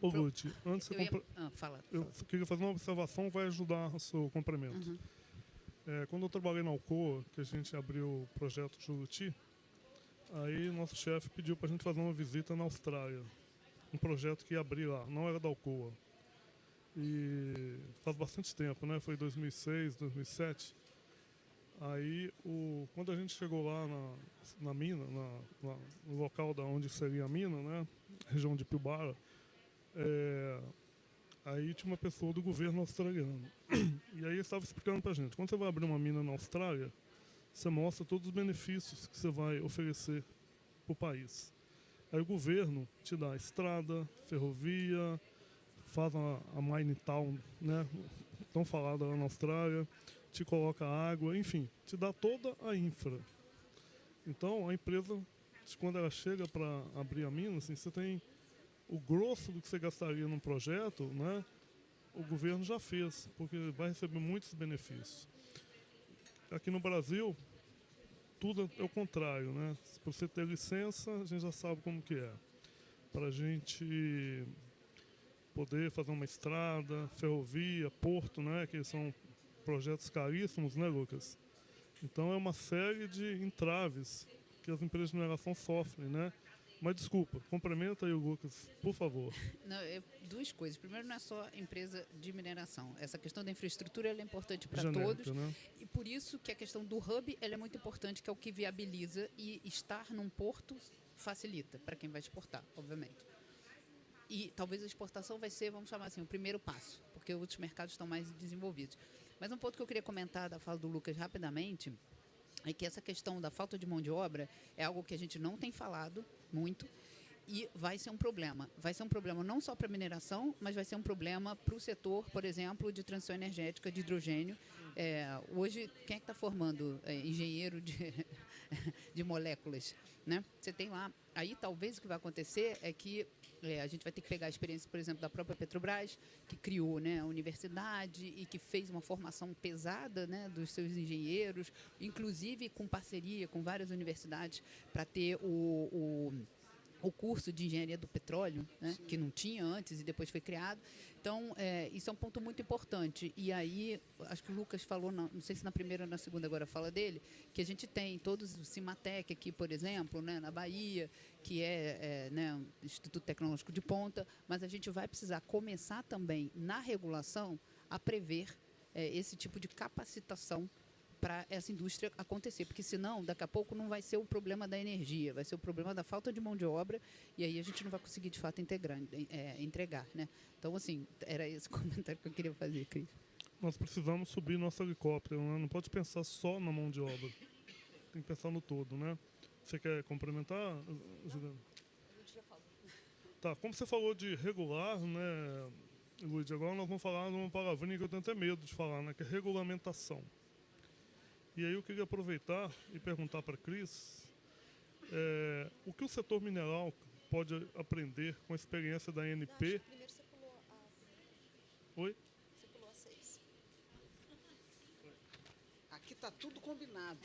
Lute, antes de eu queria fazer uma observação que vai ajudar o seu complemento. Uhum. Quando eu trabalhei na Alcoa, que a gente abriu o projeto Juruti, aí nosso chefe pediu para a gente fazer uma visita na Austrália. Um projeto que ia abrir lá, não era da Alcoa. E faz bastante tempo, né? Foi 2006, 2007. Aí, quando a gente chegou lá na mina, no local da onde seria a mina, né? Região de Pilbara, aí tinha uma pessoa do governo australiano. E aí ele estava explicando pra gente, quando você vai abrir uma mina na Austrália, você mostra todos os benefícios que você vai oferecer para o país. Aí o governo te dá estrada, ferrovia, faz a Mine Town, né, tão falada lá na Austrália, te coloca água, enfim, te dá toda a infra. Então a empresa, quando ela chega para abrir a mina, assim, você tem o grosso do que você gastaria num projeto, né, o governo já fez, porque vai receber muitos benefícios. Aqui no Brasil, tudo é o contrário, né? Para você ter licença, a gente já sabe como que é. Para a gente poder fazer uma estrada, ferrovia, porto, né? Que são projetos caríssimos, né, Lucas? Então é uma série de entraves que as empresas de mineração sofrem, né? Mas desculpa, complementa aí o Lucas, por favor. Não, duas coisas. Primeiro, não é só empresa de mineração. Essa questão da infraestrutura ela é importante para todos. Né? E por isso que a questão do hub ela é muito importante, que é o que viabiliza, e estar num porto facilita para quem vai exportar, obviamente. E talvez a exportação vai ser, vamos chamar assim, o primeiro passo, porque outros mercados estão mais desenvolvidos. Mas um ponto que eu queria comentar da fala do Lucas rapidamente é que essa questão da falta de mão de obra é algo que a gente não tem falado muito e vai ser um problema. Vai ser um problema não só para a mineração, mas vai ser um problema para o setor, por exemplo, de transição energética, de hidrogênio. Hoje, quem é que está formando engenheiro de moléculas? Né? Você tem lá. Aí, talvez, o que vai acontecer é que a gente vai ter que pegar a experiência, por exemplo, da própria Petrobras, que criou, né, a universidade e que fez uma formação pesada, né, dos seus engenheiros, inclusive com parceria com várias universidades, para ter o curso de engenharia do petróleo, né, que não tinha antes e depois foi criado. Então, isso é um ponto muito importante. E aí, acho que o Lucas falou, não sei se na primeira ou na segunda agora fala dele, que a gente tem todos o Cimatec aqui, por exemplo, né, na Bahia, que né, um Instituto Tecnológico de Ponta, mas a gente vai precisar começar também na regulação a prever esse tipo de capacitação para essa indústria acontecer, porque senão, daqui a pouco, não vai ser o problema da energia, vai ser o problema da falta de mão de obra, e aí a gente não vai conseguir, de fato, entregar. Né? Então, assim, era esse comentário que eu queria fazer, Cris. Nós precisamos subir nosso helicóptero, né? Não pode pensar só na mão de obra, tem que pensar no todo, né? Você quer complementar, Juliana? Tá, como você falou de regular, né, Luiz, agora nós vamos falar de uma palavrinha que eu tenho até medo de falar, né, que é regulamentação. E aí eu queria aproveitar e perguntar para a Cris o que o setor mineral pode aprender com a experiência da ANP. Primeiro você pulou Oi? Você pulou a 6. Aqui está tudo combinado.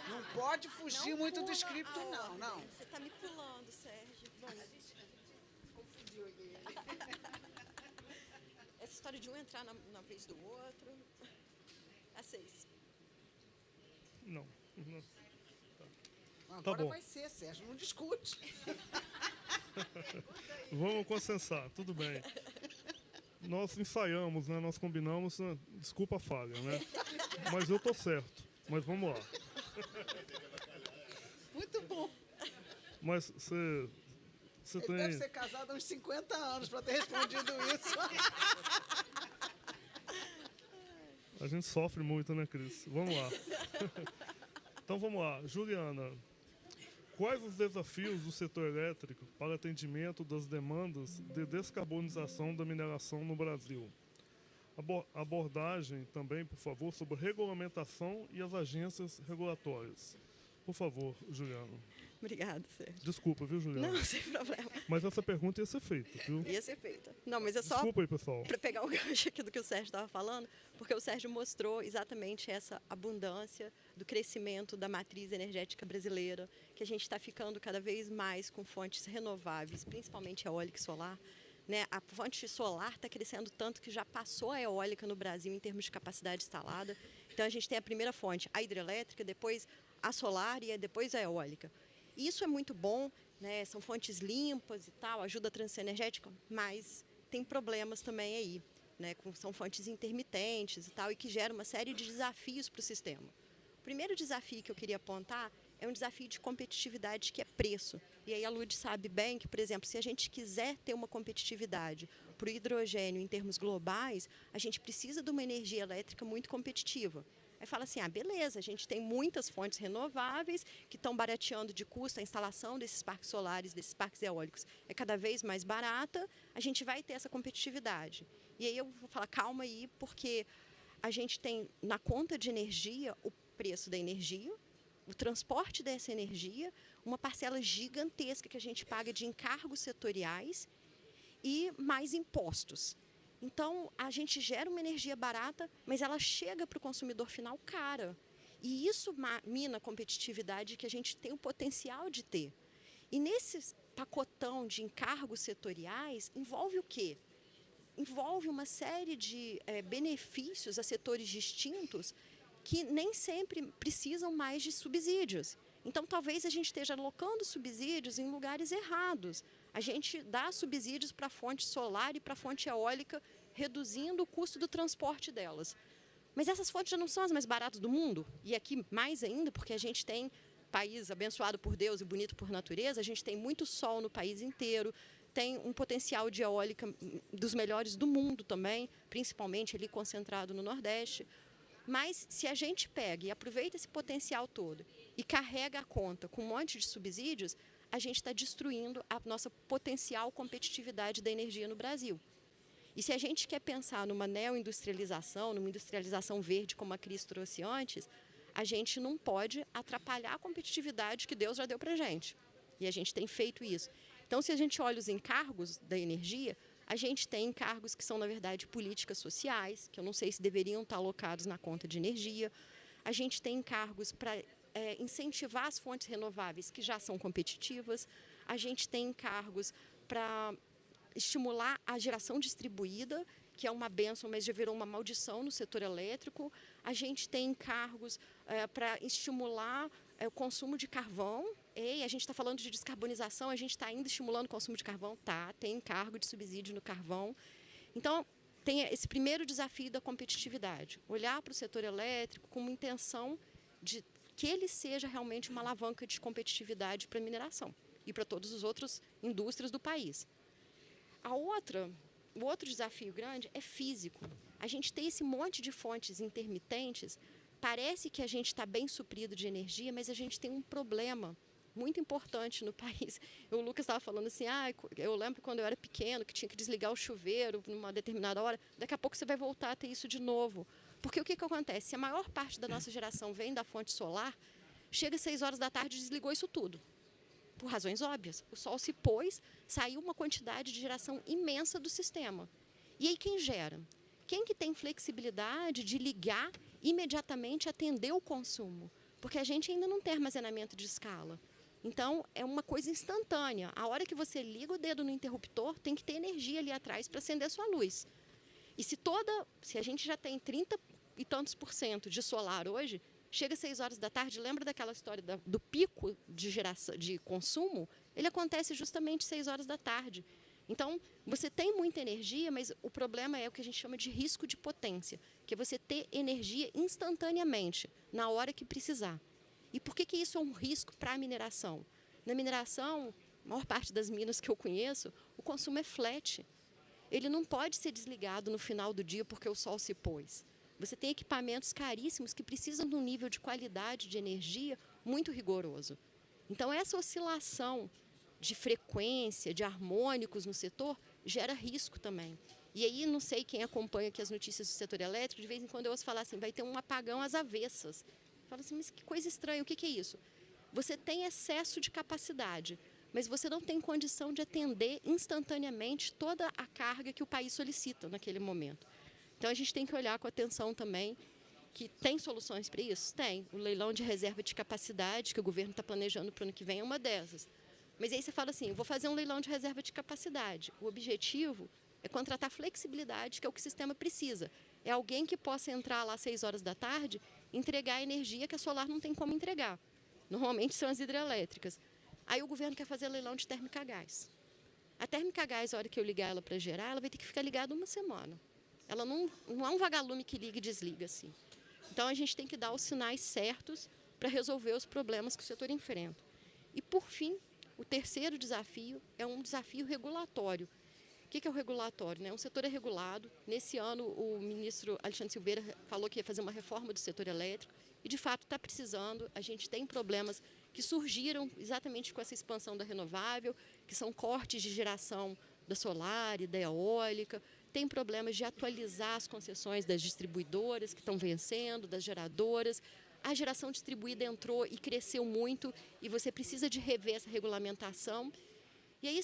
Não pode fugir muito do script, não. Você está me pulando, Sérgio. Bom, Confundiu aqui. essa história de um entrar na vez do outro. A 6. Não. Agora bom. vai ser, Sérgio, não discute. Vamos consensar, tudo bem. Nós ensaiamos, né, nós combinamos, né, desculpa a falha, né? Mas eu tô certo, mas vamos lá. Muito bom. Mas você Ele tem... deve ser casado há uns 50 anos para ter respondido isso. A gente sofre muito, né, Cris? Vamos lá. Então vamos lá. Juliana, quais os desafios do setor elétrico para atendimento das demandas de descarbonização da mineração no Brasil? Abordagem também, por favor, sobre regulamentação e as agências regulatórias. Por favor, Juliana. Obrigada, Sérgio. Desculpa, viu, Juliana? Não, sem problema. Mas essa pergunta ia ser feita, viu? Ia ser feita. Não, mas é só Desculpa aí, pessoal. para pegar o gancho aqui do que o Sérgio estava falando, porque o Sérgio mostrou exatamente essa abundância do crescimento da matriz energética brasileira, que a gente está ficando cada vez mais com fontes renováveis, principalmente eólica e solar. Né? A fonte solar está crescendo tanto que já passou a eólica no Brasil em termos de capacidade instalada. Então a gente tem a primeira fonte, a hidrelétrica, depois a solar e depois a eólica. Isso é muito bom, né? São fontes limpas e tal, ajuda a transição energética, mas tem problemas também aí, né? São fontes intermitentes e tal, e que geram uma série de desafios para o sistema. O primeiro desafio que eu queria apontar é um desafio de competitividade, que é preço. E aí a Lud sabe bem que, por exemplo, se a gente quiser ter uma competitividade para o hidrogênio em termos globais, a gente precisa de uma energia elétrica muito competitiva. Aí fala assim, beleza, a gente tem muitas fontes renováveis que estão barateando de custo, a instalação desses parques solares, desses parques eólicos é cada vez mais barata, a gente vai ter essa competitividade. E aí eu vou falar, calma aí, porque a gente tem na conta de energia o preço da energia, o transporte dessa energia, uma parcela gigantesca que a gente paga de encargos setoriais e mais impostos. Então, a gente gera uma energia barata, mas ela chega para o consumidor final cara. E isso mina a competitividade que a gente tem o potencial de ter. E nesse pacotão de encargos setoriais, envolve o quê? Envolve uma série de benefícios a setores distintos que nem sempre precisam mais de subsídios. Então, talvez a gente esteja alocando subsídios em lugares errados. A gente dá subsídios para a fonte solar e para a fonte eólica, reduzindo o custo do transporte delas. Mas essas fontes já não são as mais baratas do mundo. E aqui mais ainda, porque a gente tem país abençoado por Deus e bonito por natureza, a gente tem muito sol no país inteiro, tem um potencial de eólica dos melhores do mundo também, principalmente ali concentrado no Nordeste. Mas se a gente pega e aproveita esse potencial todo e carrega a conta com um monte de subsídios, a gente está destruindo a nossa potencial competitividade da energia no Brasil. E se a gente quer pensar numa neoindustrialização, numa industrialização verde, como a Cris trouxe antes, a gente não pode atrapalhar a competitividade que Deus já deu para a gente. E a gente tem feito isso. Então, se a gente olha os encargos da energia, a gente tem encargos que são, na verdade, políticas sociais, que eu não sei se deveriam estar alocados na conta de energia. A gente tem encargos para incentivar as fontes renováveis que já são competitivas. A gente tem encargos para estimular a geração distribuída, que é uma bênção, mas já virou uma maldição no setor elétrico. A gente tem encargos para estimular o consumo de carvão. A gente está falando de descarbonização, a gente está ainda estimulando o consumo de carvão? Tá, tem encargo de subsídio no carvão. Então, tem esse primeiro desafio da competitividade, olhar para o setor elétrico com uma intenção de que ele seja realmente uma alavanca de competitividade para a mineração e para todas as outras indústrias do país. O outro desafio grande é físico. A gente tem esse monte de fontes intermitentes, parece que a gente está bem suprido de energia, mas a gente tem um problema muito importante no país. O Lucas estava falando assim, eu lembro quando eu era pequeno, que tinha que desligar o chuveiro numa determinada hora, daqui a pouco você vai voltar a ter isso de novo. Porque o que acontece? Se a maior parte da nossa geração vem da fonte solar, chega às 6 horas da tarde e desligou isso tudo. Por razões óbvias. O sol se pôs, saiu uma quantidade de geração imensa do sistema. E aí quem gera? Quem que tem flexibilidade de ligar imediatamente, atender o consumo? Porque a gente ainda não tem armazenamento de escala. Então, é uma coisa instantânea. A hora que você liga o dedo no interruptor, tem que ter energia ali atrás para acender a sua luz. E se a gente já tem 30 e tantos % de solar hoje, chega às 6 horas da tarde, lembra daquela história do pico de geração, de consumo? Ele acontece justamente às 6 horas da tarde. Então, você tem muita energia, mas o problema é o que a gente chama de risco de potência, que é você ter energia instantaneamente, na hora que precisar. E por que isso é um risco para a mineração? Na mineração, a maior parte das minas que eu conheço, o consumo é flat. Ele não pode ser desligado no final do dia porque o sol se pôs. Você tem equipamentos caríssimos que precisam de um nível de qualidade de energia muito rigoroso. Então, essa oscilação de frequência, de harmônicos no setor, gera risco também. E aí, não sei quem acompanha aqui as notícias do setor elétrico, de vez em quando eu ouço falar assim, vai ter um apagão às avessas. Fala assim, mas que coisa estranha, o que é isso? Você tem excesso de capacidade, mas você não tem condição de atender instantaneamente toda a carga que o país solicita naquele momento. Então, a gente tem que olhar com atenção também que tem soluções para isso? Tem. O leilão de reserva de capacidade, que o governo está planejando para o ano que vem, é uma dessas. Mas aí você fala assim, vou fazer um leilão de reserva de capacidade. O objetivo é contratar flexibilidade, que é o que o sistema precisa. É alguém que possa entrar lá às 6 horas da tarde e entregar a energia que a solar não tem como entregar. Normalmente são as hidrelétricas. Aí o governo quer fazer leilão de térmica a gás. A térmica a gás, a hora que eu ligar ela para gerar, ela vai ter que ficar ligada uma semana. Ela não é um vagalume que liga e desliga assim. Então, a gente tem que dar os sinais certos para resolver os problemas que o setor enfrenta. E, por fim, o terceiro desafio é um desafio regulatório. O que é o regulatório? Um setor é regulado. Nesse ano, o ministro Alexandre Silveira falou que ia fazer uma reforma do setor elétrico e, de fato, está precisando. A gente tem problemas que surgiram exatamente com essa expansão da renovável, que são cortes de geração da solar e da eólica. Tem problemas de atualizar as concessões das distribuidoras que estão vencendo, das geradoras. A geração distribuída entrou e cresceu muito e você precisa de rever essa regulamentação. E aí,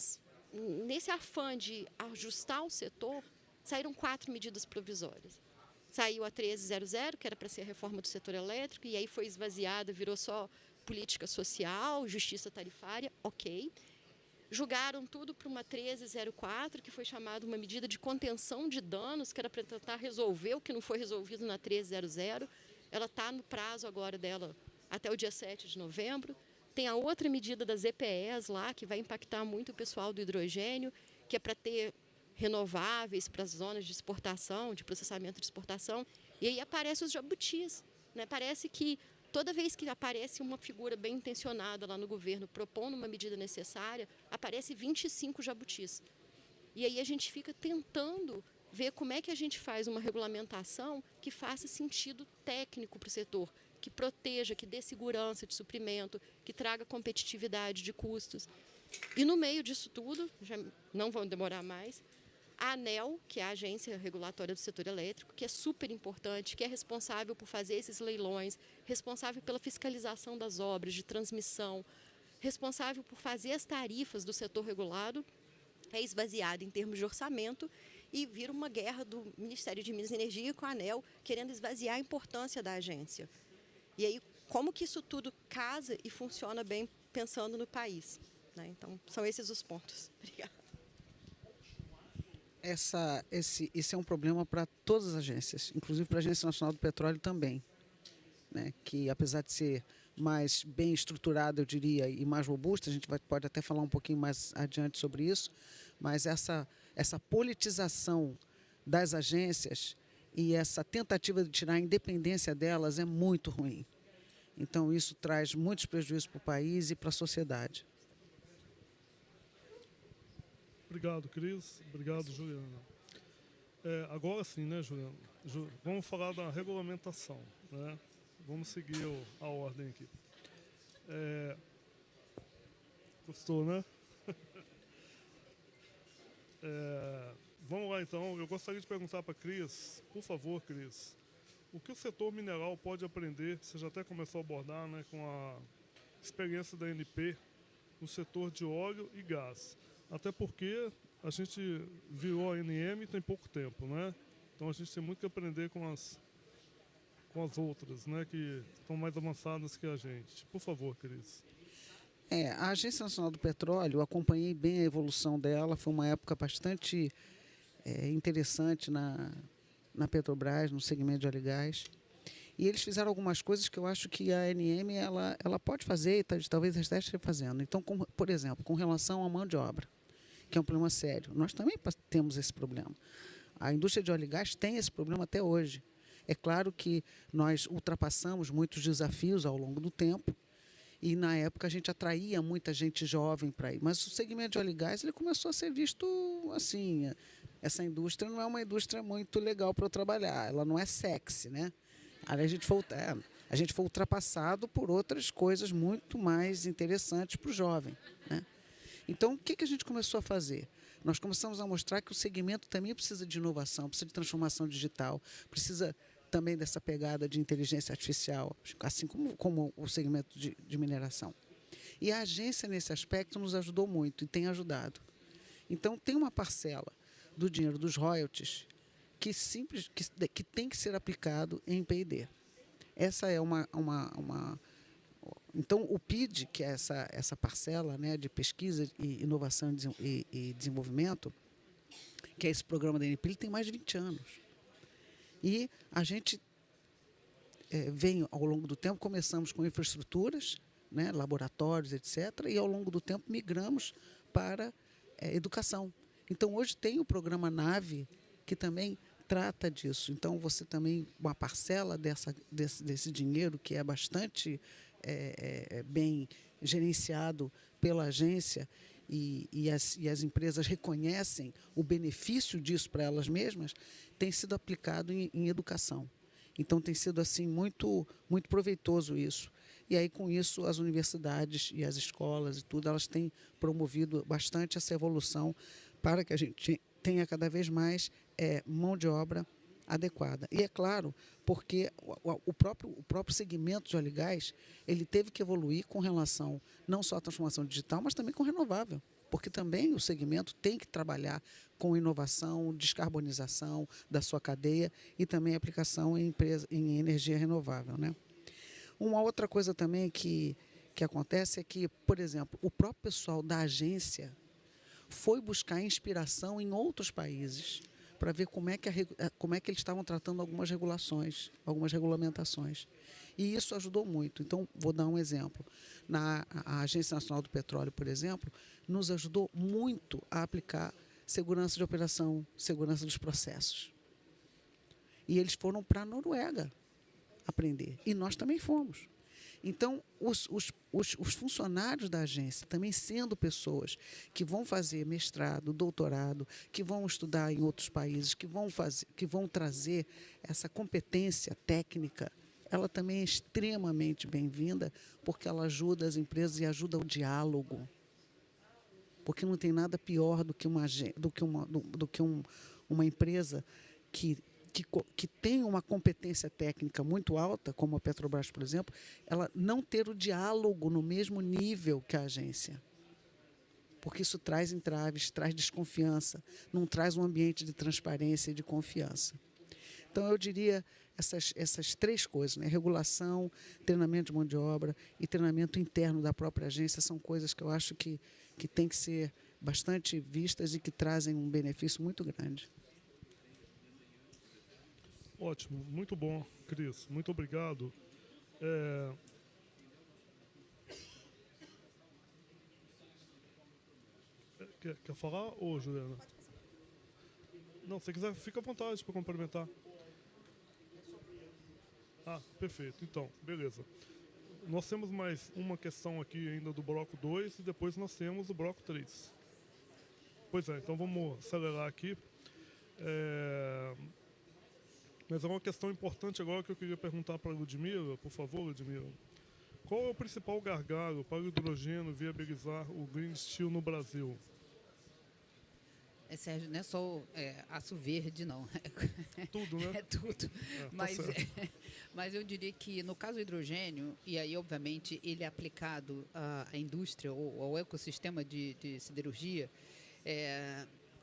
nesse afã de ajustar o setor, saíram 4 medidas provisórias. Saiu a 1300, que era para ser a reforma do setor elétrico, e aí foi esvaziada, virou só política social, justiça tarifária, ok. Julgaram tudo para uma 1304, que foi chamada uma medida de contenção de danos, que era para tentar resolver o que não foi resolvido na 1300. Ela está no prazo agora dela até o dia 7 de novembro. Tem a outra medida das EPEs lá, que vai impactar muito o pessoal do hidrogênio, que é para ter renováveis para as zonas de exportação, de processamento de exportação. E aí aparecem os jabutis. Parece que toda vez que aparece uma figura bem intencionada lá no governo propondo uma medida necessária, aparece 25 jabutis. E aí a gente fica tentando ver como é que a gente faz uma regulamentação que faça sentido técnico para o setor, que proteja, que dê segurança de suprimento, que traga competitividade de custos. E no meio disso tudo, já não vão demorar mais, a ANEEL, que é a Agência Regulatória do Setor Elétrico, que é super importante, que é responsável por fazer esses leilões, responsável pela fiscalização das obras de transmissão, responsável por fazer as tarifas do setor regulado, é esvaziada em termos de orçamento e vira uma guerra do Ministério de Minas e Energia com a ANEEL, querendo esvaziar a importância da agência. E aí, como que isso tudo casa e funciona bem pensando no país, né? Então, são esses os pontos. Obrigada. Esse é um problema para todas as agências, inclusive para a Agência Nacional do Petróleo também, né? Que, apesar de ser mais bem estruturada, eu diria, e mais robusta, a gente pode até falar um pouquinho mais adiante sobre isso, mas essa politização das agências e essa tentativa de tirar a independência delas é muito ruim. Então, isso traz muitos prejuízos para o país e para a sociedade. Obrigado, Cris. Obrigado, Juliana. Agora sim, né, Juliana? Vamos falar da regulamentação, né? Vamos seguir a ordem aqui. Gostou, né? Vamos lá, então. Eu gostaria de perguntar para a Cris, por favor, Cris, o que o setor mineral pode aprender, você já até começou a abordar, né, com a experiência da ANP, no setor de óleo e gás. Até porque a gente virou a ANM tem pouco tempo, né? Então a gente tem muito que aprender com as outras, né, que estão mais avançadas que a gente. Por favor, Cris. A Agência Nacional do Petróleo, eu acompanhei bem a evolução dela, foi uma época bastante interessante na Petrobras, no segmento de óleo e gás. E eles fizeram algumas coisas que eu acho que a ANM ela pode fazer e talvez esteja fazendo. Então, por exemplo, com relação à mão de obra, que é um problema sério. Nós também temos esse problema. A indústria de óleo e gás tem esse problema até hoje. É claro que nós ultrapassamos muitos desafios ao longo do tempo e, na época, a gente atraía muita gente jovem para ir. Mas o segmento de óleo e gás ele começou a ser visto assim. Essa indústria não é uma indústria muito legal para eu trabalhar. Ela não é sexy, né? A gente foi ultrapassado por outras coisas muito mais interessantes para o jovem, né? Então, o que a gente começou a fazer? Nós começamos a mostrar que o segmento também precisa de inovação, precisa de transformação digital, precisa também dessa pegada de inteligência artificial, assim como o segmento de mineração. E a agência, nesse aspecto, nos ajudou muito e tem ajudado. Então, tem uma parcela do dinheiro dos royalties que tem que ser aplicado em P&D. Essa é Então, o PID, que é essa parcela, né, de pesquisa, e inovação e desenvolvimento, que é esse programa da ANP, ele tem mais de 20 anos. E a gente vem, ao longo do tempo, começamos com infraestruturas, né, laboratórios, etc., e, ao longo do tempo, migramos para educação. Então, hoje tem o programa NAVE, que também trata disso. Então, você também, uma parcela desse dinheiro, que é bastante bem gerenciado pela agência, e as empresas reconhecem o benefício disso para elas mesmas, tem sido aplicado em educação. Então, tem sido assim muito, muito proveitoso isso. E aí, com isso, as universidades e as escolas e tudo, elas têm promovido bastante essa evolução para que a gente tenha cada vez mais mão de obra adequada. E é claro, porque o próprio segmento de óleo e gás, ele teve que evoluir com relação não só à transformação digital, mas também com renovável. Porque também o segmento tem que trabalhar com inovação, descarbonização da sua cadeia e também aplicação em energia renovável, né? Uma outra coisa também que acontece é que, por exemplo, o próprio pessoal da agência foi buscar inspiração em outros países para ver como é que eles estavam tratando algumas regulações, algumas regulamentações. E isso ajudou muito. Então, vou dar um exemplo. A Agência Nacional do Petróleo, por exemplo, nos ajudou muito a aplicar segurança de operação, segurança dos processos. E eles foram para a Noruega aprender. E nós também fomos. Então, os funcionários da agência, também sendo pessoas que vão fazer mestrado, doutorado, que vão estudar em outros países, que vão trazer essa competência técnica, ela também é extremamente bem-vinda, porque ela ajuda as empresas e ajuda o diálogo. Porque não tem nada pior do que uma empresa que tem uma competência técnica muito alta, como a Petrobras, por exemplo, ela não ter o diálogo no mesmo nível que a agência. Porque isso traz entraves, traz desconfiança, não traz um ambiente de transparência e de confiança. Então, eu diria essas três coisas, né? Regulação, treinamento de mão de obra e treinamento interno da própria agência são coisas que eu acho que tem que ser bastante vistas e que trazem um benefício muito grande. Ótimo, muito bom, Cris. Muito obrigado. Quer falar, ou Juliana? Não, se quiser, fica à vontade para complementar. Ah, perfeito. Então, beleza. Nós temos mais uma questão aqui ainda do bloco 2 e depois nós temos o bloco 3. Pois é, então vamos acelerar aqui. Mas é uma questão importante agora que eu queria perguntar para a Ludmila, por favor, Ludmila. Qual é o principal gargalo para o hidrogênio viabilizar o Green Steel no Brasil? Sérgio, não é só aço verde, não. Tudo, né? É tudo. Mas eu diria que, no caso do hidrogênio, e aí, obviamente, ele é aplicado à indústria ou ao ecossistema de siderurgia,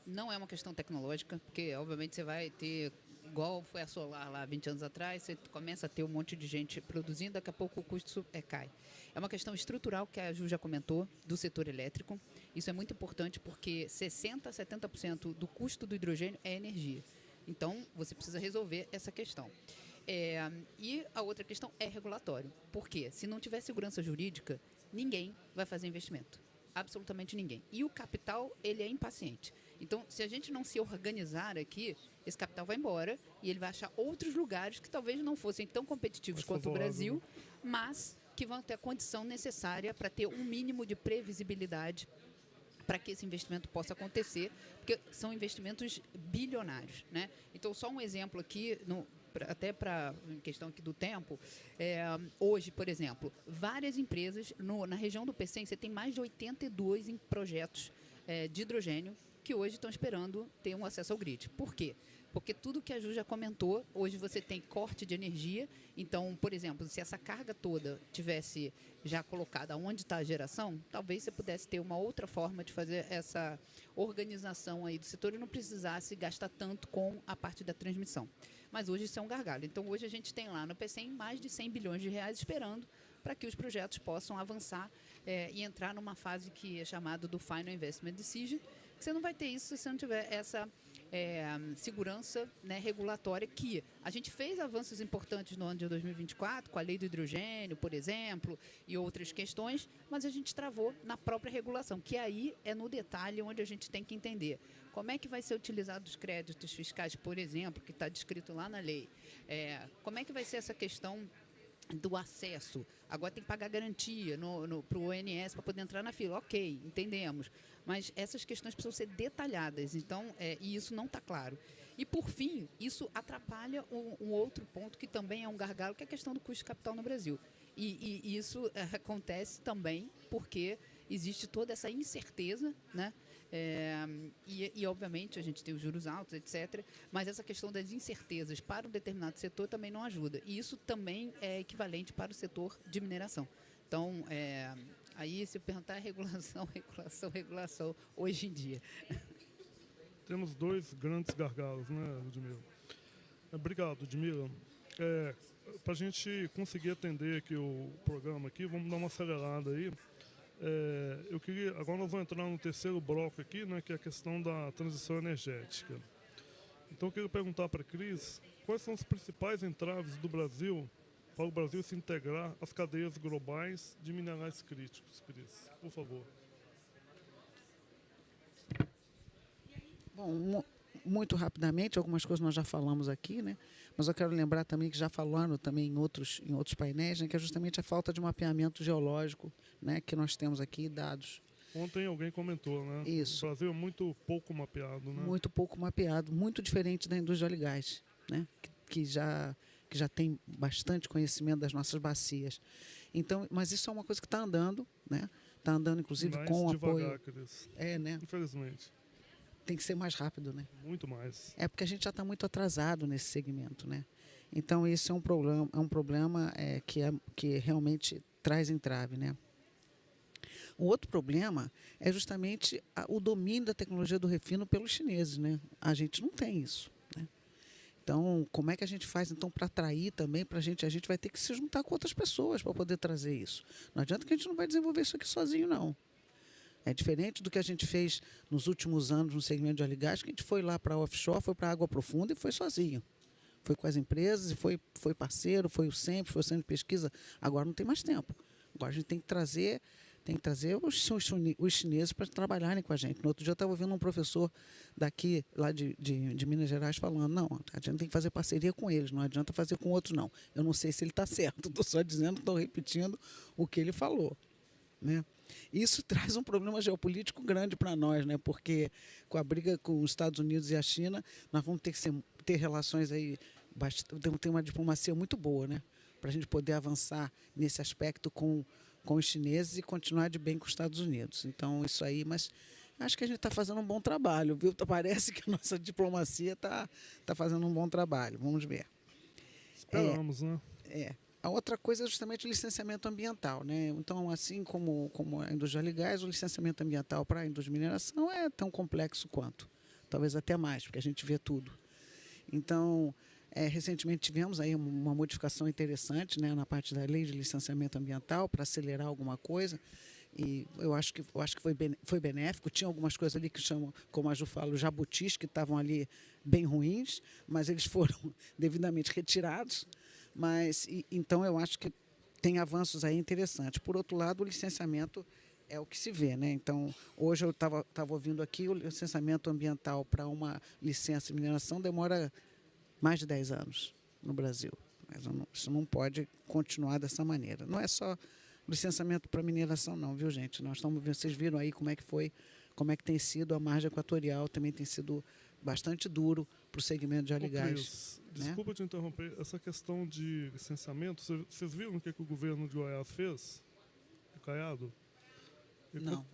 não é uma questão tecnológica, porque, obviamente, você vai ter, igual foi a solar lá 20 anos atrás, você começa a ter um monte de gente produzindo, daqui a pouco o custo cai. É uma questão estrutural que a Ju já comentou, do setor elétrico. Isso é muito importante porque 60% a 70% do custo do hidrogênio é energia. Então, você precisa resolver essa questão. E a outra questão é regulatório. Por quê? Se não tiver segurança jurídica, ninguém vai fazer investimento. Absolutamente ninguém. E o capital, ele é impaciente. Então, se a gente não se organizar aqui, esse capital vai embora e ele vai achar outros lugares que talvez não fossem tão competitivos quanto o Brasil, mas que vão ter a condição necessária para ter um mínimo de previsibilidade para que esse investimento possa acontecer, porque são investimentos bilionários, né? Então, só um exemplo aqui, até para questão aqui do tempo, hoje, por exemplo, várias empresas, na região do Pecém, você tem mais de 82 projetos de hidrogênio que hoje estão esperando ter um acesso ao grid. Por quê? Porque tudo que a Ju já comentou, hoje você tem corte de energia. Então, por exemplo, se essa carga toda tivesse já colocada onde está a geração, talvez você pudesse ter uma outra forma de fazer essa organização aí do setor e não precisasse gastar tanto com a parte da transmissão. Mas hoje isso é um gargalo. Então, hoje a gente tem lá no PCM mais de 100 bilhões de reais esperando para que os projetos possam avançar e entrar numa fase que é chamada do Final Investment Decision. Você não vai ter isso se você não tiver essa segurança, né, regulatória, que a gente fez avanços importantes no ano de 2024, com a lei do hidrogênio, por exemplo, e outras questões, mas a gente travou na própria regulação, que aí é no detalhe onde a gente tem que entender como é que vai ser utilizado os créditos fiscais, por exemplo, que está descrito lá na lei, como é que vai ser essa questão do acesso. Agora tem que pagar garantia para o ONS para poder entrar na fila. Ok, entendemos. Mas essas questões precisam ser detalhadas. Então, e isso não está claro. E, por fim, isso atrapalha um outro ponto que também é um gargalo, que é a questão do custo de capital no Brasil. E isso acontece também porque existe toda essa incerteza, né? E, obviamente, a gente tem os juros altos, etc. Mas essa questão das incertezas para um determinado setor também não ajuda. E isso também é equivalente para o setor de mineração. Então, aí, se eu perguntar, regulação, hoje em dia. Temos dois grandes gargalos, né, Ludmila? Obrigado, Ludmila. Para a gente conseguir atender aqui o programa aqui, vamos dar uma acelerada aí. Agora nós vamos entrar no terceiro bloco aqui, né, que é a questão da transição energética. Então eu queria perguntar para a Cris, quais são os principais entraves do Brasil para o Brasil se integrar às cadeias globais de minerais críticos, Cris? Por favor. Bom, muito rapidamente, algumas coisas nós já falamos aqui, né? Mas eu quero lembrar também que já falaram também em outros painéis, né, que é justamente a falta de mapeamento geológico, né, que nós temos aqui, dados. Ontem alguém comentou, né? Isso. O Brasil é muito pouco mapeado, né? Muito pouco mapeado, muito diferente da indústria de óleo e gás, né, que já tem bastante conhecimento das nossas bacias. Então, mas isso é uma coisa que está andando, né? Está andando, inclusive, mais com devagar, apoio. Cris. Né? Infelizmente. Tem que ser mais rápido, né? Muito mais. É porque a gente já está muito atrasado nesse segmento, né? Então, esse é um problema que realmente traz entrave, né? O outro problema é justamente o domínio da tecnologia do refino pelos chineses, né? A gente não tem isso, né? Então, como é que a gente faz então para atrair também para a gente vai ter que se juntar com outras pessoas para poder trazer isso. Não adianta que a gente não vai desenvolver isso aqui sozinho, não. É diferente do que a gente fez nos últimos anos no segmento de óleo e gás, que a gente foi lá para offshore, foi para água profunda e foi sozinho. Foi com as empresas, e foi parceiro, foi o sempre, foi o centro de pesquisa. Agora não tem mais tempo. Agora a gente tem que trazer os chineses para trabalharem com a gente. No outro dia eu estava ouvindo um professor daqui, lá de Minas Gerais, falando, não, a gente tem que fazer parceria com eles, não adianta fazer com outros, não. Eu não sei se ele está certo, estou só dizendo, estou repetindo o que ele falou. Né? Isso traz um problema geopolítico grande para nós, né? Porque com a briga com os Estados Unidos e a China, nós vamos ter que ter relações aí, ter uma diplomacia muito boa, né? Para a gente poder avançar nesse aspecto com os chineses e continuar de bem com os Estados Unidos. Então, isso aí, mas acho que a gente está fazendo um bom trabalho, viu? Parece que a nossa diplomacia está fazendo um bom trabalho. Vamos ver. Esperamos, né? A outra coisa é justamente o licenciamento ambiental, né? Então, assim como a indústria de gás, o licenciamento ambiental para a indústria de mineração é tão complexo quanto, talvez até mais, porque a gente vê tudo. Então, recentemente tivemos aí uma modificação interessante, né, na parte da lei de licenciamento ambiental para acelerar alguma coisa. E eu acho que foi benéfico. Tinha algumas coisas ali que chamam, como a Ju fala, os jabutis, que estavam ali bem ruins, mas eles foram devidamente retirados. Então, eu acho que tem avanços aí interessantes. Por outro lado, o licenciamento é o que se vê, né? Então, hoje eu estava ouvindo aqui, o licenciamento ambiental para uma licença de mineração demora mais de 10 anos no Brasil. Mas isso não pode continuar dessa maneira. Não é só licenciamento para mineração, não, viu, gente? Vocês viram aí como é que tem sido a margem equatorial, também tem sido bastante duro para o segmento de óleo e gás. Desculpa te interromper, essa questão de licenciamento, vocês viram o que o governo de Goiás fez? Caiado? Não.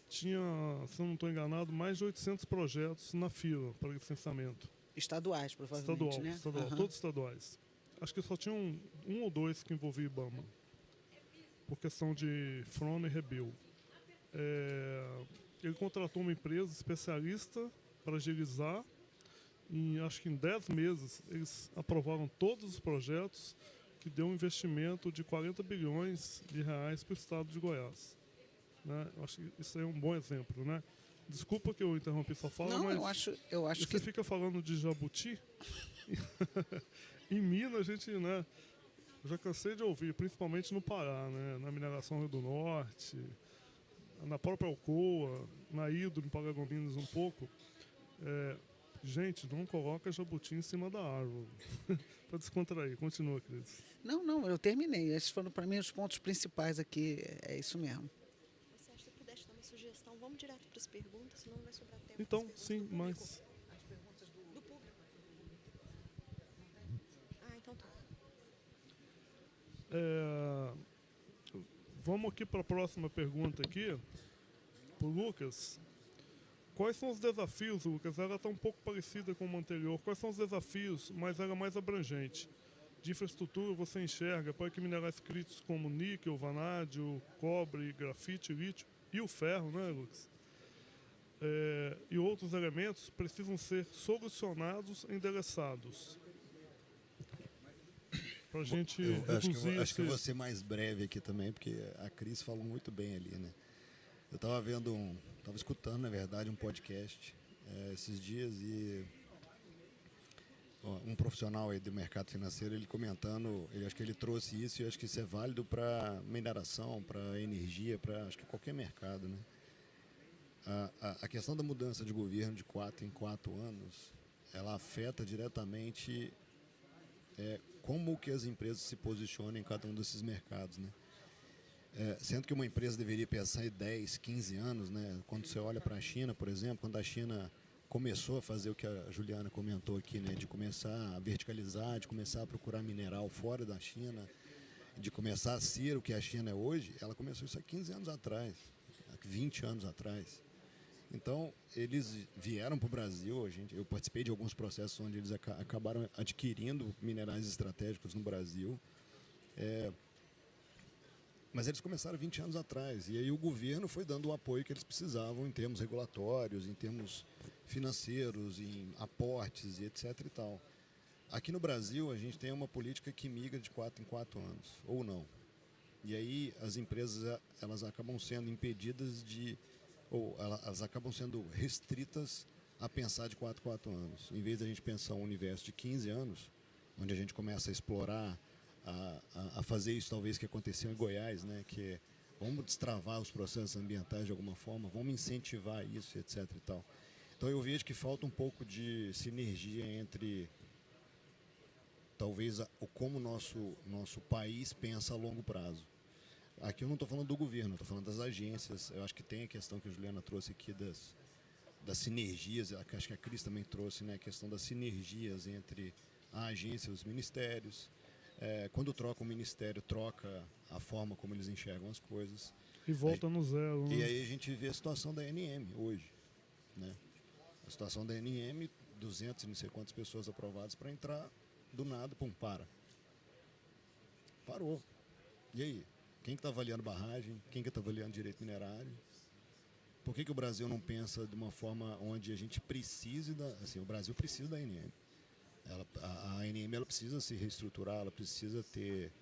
Tinha, se eu não estou enganado, mais de 800 projetos na fila para licenciamento. Estaduais, provavelmente, né? Estadual, todos estaduais. Acho que só tinha um ou dois que envolvia IBAMA, por questão de Frona e Rebel. Ele contratou uma empresa especialista para agilizar. Acho que em 10 meses eles aprovaram todos os projetos, que deu um investimento de 40 bilhões de reais para o estado de Goiás. Né? Eu acho que isso aí é um bom exemplo, né? Desculpa que eu interrompi sua fala, não, mas eu acho você fica falando de jabuti. Em Minas, a gente, né, eu já cansei de ouvir, principalmente no Pará, né, na mineração Rio do Norte, na própria Alcoa, na Hidro, em Paragominas um pouco. Gente, não coloca jabuti em cima da árvore. Para descontrair. Continua, Cris. Não, eu terminei. Esses foram, para mim, os pontos principais aqui. É isso mesmo. Se você pudesse dar uma sugestão, vamos direto para as perguntas, senão não vai sobrar tempo. Então, sim, mas... As perguntas do público. Então tá. Vamos aqui para a próxima pergunta aqui. Para o Lucas. Quais são os desafios, Lucas? Ela está um pouco parecida com o anterior. Quais são os desafios, mas ela é mais abrangente? De infraestrutura você enxerga para que minerais críticos como níquel, vanádio, cobre, grafite, lítio e o ferro, né, Lucas? E outros elementos precisam ser solucionados, endereçados. Para a gente reduzir acho que eu vou ser mais breve aqui também, porque a Cris falou muito bem ali, né? Eu estava estava escutando, na verdade, um podcast esses dias e um profissional aí do mercado financeiro, ele comentando, acho que ele trouxe isso e eu acho que isso é válido para mineração, para energia, para acho que qualquer mercado, né? A questão da mudança de governo de 4 em 4 anos, ela afeta diretamente como que as empresas se posicionam em cada um desses mercados, né? Sendo que uma empresa deveria pensar em 10, 15 anos, né? Quando você olha para a China, por exemplo, quando a China começou a fazer o que a Juliana comentou aqui, né? De começar a verticalizar, de começar a procurar mineral fora da China, de começar a ser o que a China é hoje, ela começou isso há 15 anos atrás, 20 anos atrás. Então, eles vieram para o Brasil, eu participei de alguns processos onde eles acabaram adquirindo minerais estratégicos no Brasil, mas eles começaram 20 anos atrás, e aí o governo foi dando o apoio que eles precisavam em termos regulatórios, em termos financeiros, em aportes e etc. e tal. Aqui no Brasil, a gente tem uma política que migra de 4 em 4 anos, ou não. E aí as empresas elas acabam sendo impedidas ou elas acabam sendo restritas a pensar de 4 em 4 anos. Em vez de a gente pensar um universo de 15 anos, onde a gente começa a explorar, a fazer isso talvez que aconteceu em Goiás, né, que é, vamos destravar os processos ambientais de alguma forma, vamos incentivar isso, etc. e tal. Então eu vejo que falta um pouco de sinergia entre talvez como o nosso país pensa a longo prazo. Aqui eu não estou falando do governo, estou falando das agências. Eu acho que tem a questão que a Juliana trouxe aqui das sinergias, acho que a Cris também trouxe, né, a questão das sinergias entre a agência e os ministérios. Quando troca o ministério, troca a forma como eles enxergam as coisas. E volta no zero. E Né? aí a gente vê a situação da ANM hoje. Né? A situação da ANM, 200 e não sei quantas pessoas aprovadas para entrar, do nada, pum, parou. E aí? Quem que está avaliando barragem? Quem que está avaliando direito minerário? Por que o Brasil não pensa de uma forma onde a gente precise o Brasil precisa da ANM. A ANM ela precisa se reestruturar, ela precisa ter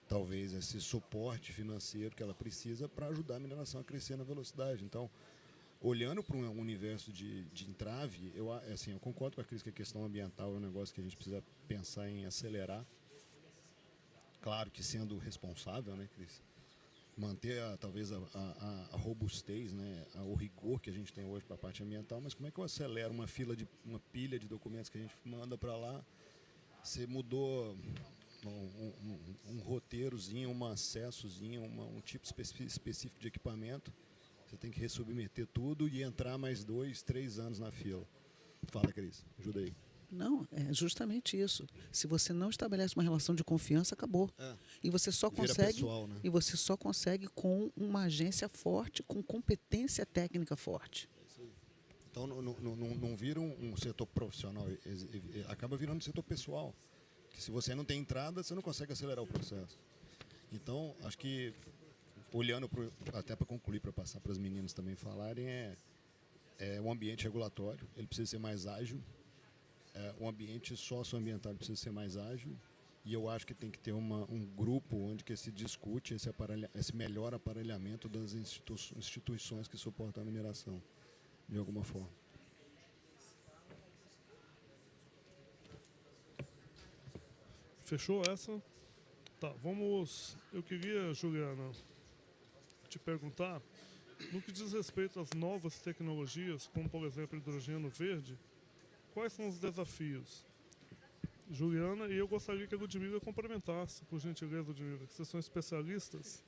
talvez esse suporte financeiro que ela precisa para ajudar a mineração a crescer na velocidade. Então, olhando para um universo de entrave, eu concordo com a Cris que a questão ambiental é um negócio que a gente precisa pensar em acelerar. Claro que sendo responsável, né, Cris? Manter talvez a robustez, né, o rigor que a gente tem hoje para a parte ambiental, mas como é que eu acelero uma pilha de documentos que a gente manda para lá? Você mudou um roteirozinho, um acessozinho, um tipo específico de equipamento, você tem que ressubmeter tudo e entrar mais 2, 3 anos na fila. Fala, Cris, ajuda aí. Não, é justamente isso. Se você não estabelece uma relação de confiança, acabou. E você só consegue, pessoal, né? e você só consegue com uma agência forte, com competência técnica forte. Então não vira um setor profissional, acaba virando um setor pessoal. Que se você não tem entrada, você não consegue acelerar o processo. Então, acho que olhando até para concluir, para passar para as meninas também falarem, o ambiente regulatório, ele precisa ser mais ágil. O ambiente socioambiental precisa ser mais ágil e eu acho que tem que ter um grupo onde que se discute esse melhor aparelhamento das instituições que suportam a mineração, de alguma forma. Fechou essa? Tá, vamos... Eu queria, Juliana, te perguntar, no que diz respeito às novas tecnologias, como por exemplo hidrogênio verde, quais são os desafios? Juliana, e eu gostaria que a Ludmila complementasse, por gentileza, Ludmila, que vocês são especialistas.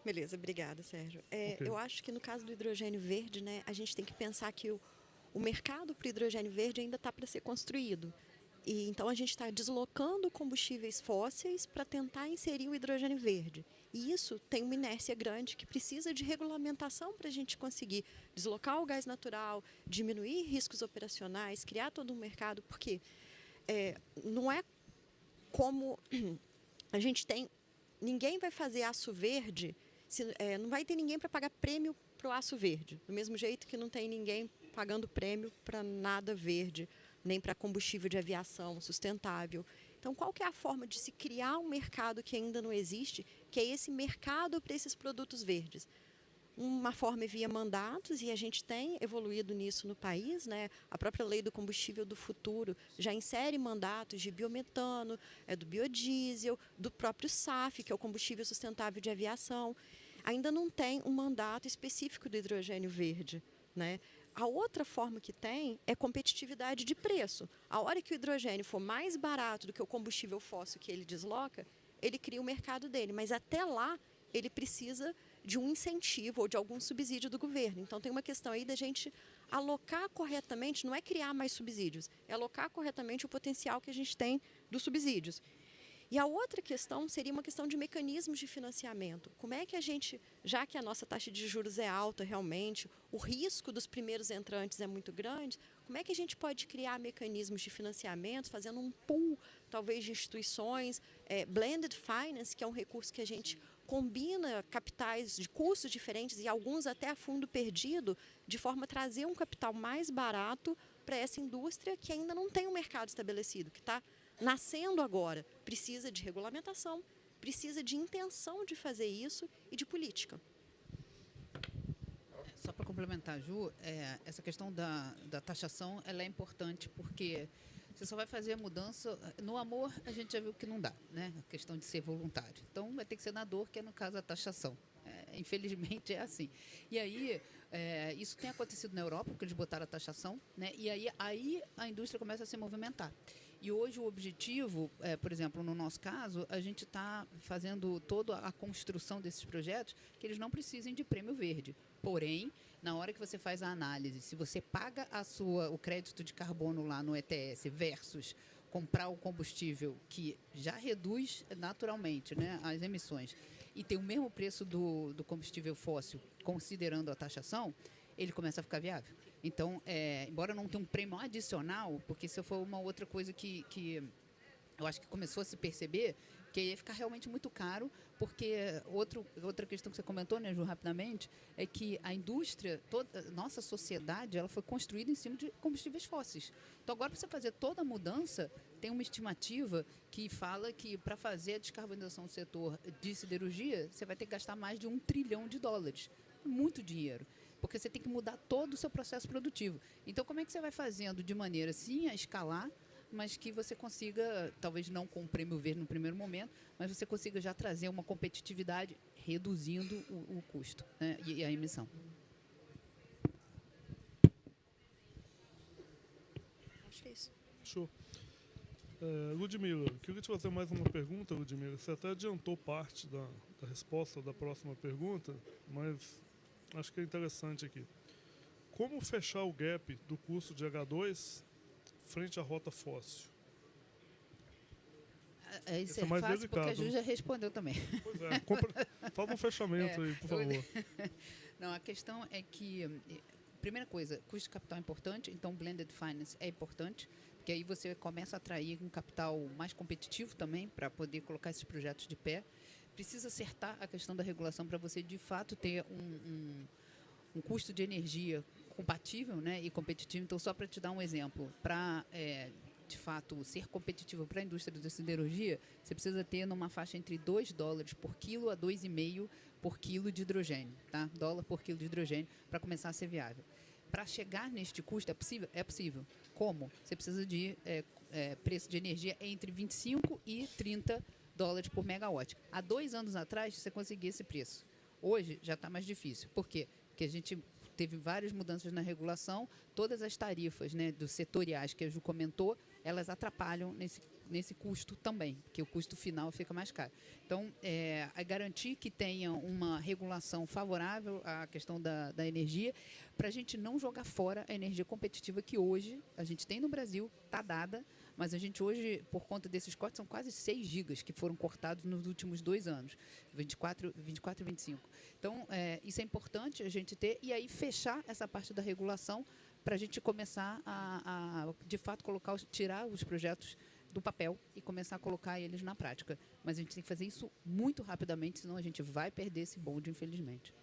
Beleza, obrigada, Sérgio. Ok. Eu acho que no caso do hidrogênio verde, né, a gente tem que pensar que o mercado para o hidrogênio verde ainda está para ser construído. E então a gente está deslocando combustíveis fósseis para tentar inserir o hidrogênio verde. E isso tem uma inércia grande que precisa de regulamentação para a gente conseguir deslocar o gás natural, diminuir riscos operacionais, criar todo um mercado, porque não é como a gente tem... Ninguém vai fazer aço verde, não vai ter ninguém para pagar prêmio para o aço verde, do mesmo jeito que não tem ninguém pagando prêmio para nada verde, nem para combustível de aviação sustentável. Então, qual que é a forma de se criar um mercado que ainda não existe, que é esse mercado para esses produtos verdes? Uma forma é via mandatos, e a gente tem evoluído nisso no país, né? A própria lei do combustível do futuro já insere mandatos de biometano, do biodiesel, do próprio SAF, que é o combustível sustentável de aviação. Ainda não tem um mandato específico do hidrogênio verde, né? A outra forma que tem é competitividade de preço. A hora que o hidrogênio for mais barato do que o combustível fóssil que ele desloca, ele cria o mercado dele. Mas até lá, ele precisa de um incentivo ou de algum subsídio do governo. Então, tem uma questão aí da gente alocar corretamente, não é criar mais subsídios, é alocar corretamente o potencial que a gente tem dos subsídios. E a outra questão seria uma questão de mecanismos de financiamento. Como é que a gente, já que a nossa taxa de juros é alta realmente, o risco dos primeiros entrantes é muito grande, como é que a gente pode criar mecanismos de financiamento, fazendo um pool, talvez, de instituições, blended finance, que é um recurso que a gente combina capitais de custos diferentes e alguns até a fundo perdido, de forma a trazer um capital mais barato para essa indústria que ainda não tem um mercado estabelecido, que está nascendo agora. Precisa de regulamentação, precisa de intenção de fazer isso e de política. Só para complementar, Ju, essa questão da taxação ela é importante porque você só vai fazer a mudança. No amor, a gente já viu que não dá, né? A questão de ser voluntário. Então, vai ter que ser na dor, que é, no caso, a taxação. Infelizmente, é assim. E aí, isso tem acontecido na Europa, porque eles botaram a taxação, né? E aí a indústria começa a se movimentar. E hoje o objetivo, por exemplo, no nosso caso, a gente está fazendo toda a construção desses projetos que eles não precisem de prêmio verde. Porém, na hora que você faz a análise, se você paga o crédito de carbono lá no ETS versus comprar o combustível que já reduz naturalmente, né, as emissões e tem o mesmo preço do combustível fóssil, considerando a taxação, ele começa a ficar viável. Então, embora não tenha um prêmio adicional, porque isso foi uma outra coisa que eu acho que começou a se perceber, que ia ficar realmente muito caro, porque outra questão que você comentou, né, Ju, rapidamente, é que a indústria, toda nossa sociedade, ela foi construída em cima de combustíveis fósseis. Então, agora, para você fazer toda a mudança, tem uma estimativa que fala que, para fazer a descarbonização do setor de siderurgia, você vai ter que gastar mais de $1 trilhão. Muito dinheiro. Porque você tem que mudar todo o seu processo produtivo. Então, como é que você vai fazendo de maneira, sim, a escalar, mas que você consiga, talvez não com o prêmio verde no primeiro momento, mas você consiga já trazer uma competitividade reduzindo o custo, né, e a emissão. Acho que é isso. Show. Ludmila, queria te fazer mais uma pergunta, Ludmila. Você até adiantou parte da resposta da próxima pergunta, mas acho que é interessante aqui. Como fechar o gap do custo de H2 frente à rota fóssil? Isso é é mais fácil, delicado, porque a Ju né? já respondeu também. Pois é, faz um fechamento aí, por favor. Não, a questão é que, primeira coisa, custo de capital é importante, então blended finance é importante, porque aí você começa a atrair um capital mais competitivo também, para poder colocar esses projetos de pé. Precisa acertar a questão da regulação para você, de fato, ter um custo de energia compatível, né, e competitivo. Então, só para te dar um exemplo, para, de fato, ser competitivo para a indústria da siderurgia, você precisa ter numa faixa entre $2 por quilo a 2,5 por quilo de hidrogênio, tá? $1 por quilo de hidrogênio para começar a ser viável. Para chegar neste custo, é possível? É possível. Como? Você precisa de preço de energia entre $25 e $30 por megawatt. Há 2 anos atrás, você conseguia esse preço. Hoje, já está mais difícil. Por quê? Porque a gente teve várias mudanças na regulação, todas as tarifas, né, dos setoriais que a Ju comentou, elas atrapalham nesse custo também, porque o custo final fica mais caro. Então, a garantir que tenha uma regulação favorável à questão da energia, para a gente não jogar fora a energia competitiva que hoje a gente tem no Brasil, está dada, mas a gente hoje, por conta desses cortes, são quase 6 gigas que foram cortados nos últimos 2 anos, 24 e 25. Então, isso é importante a gente ter, e aí fechar essa parte da regulação para a gente começar a de fato, tirar os projetos do papel e começar a colocar eles na prática. Mas a gente tem que fazer isso muito rapidamente, senão a gente vai perder esse bonde, infelizmente.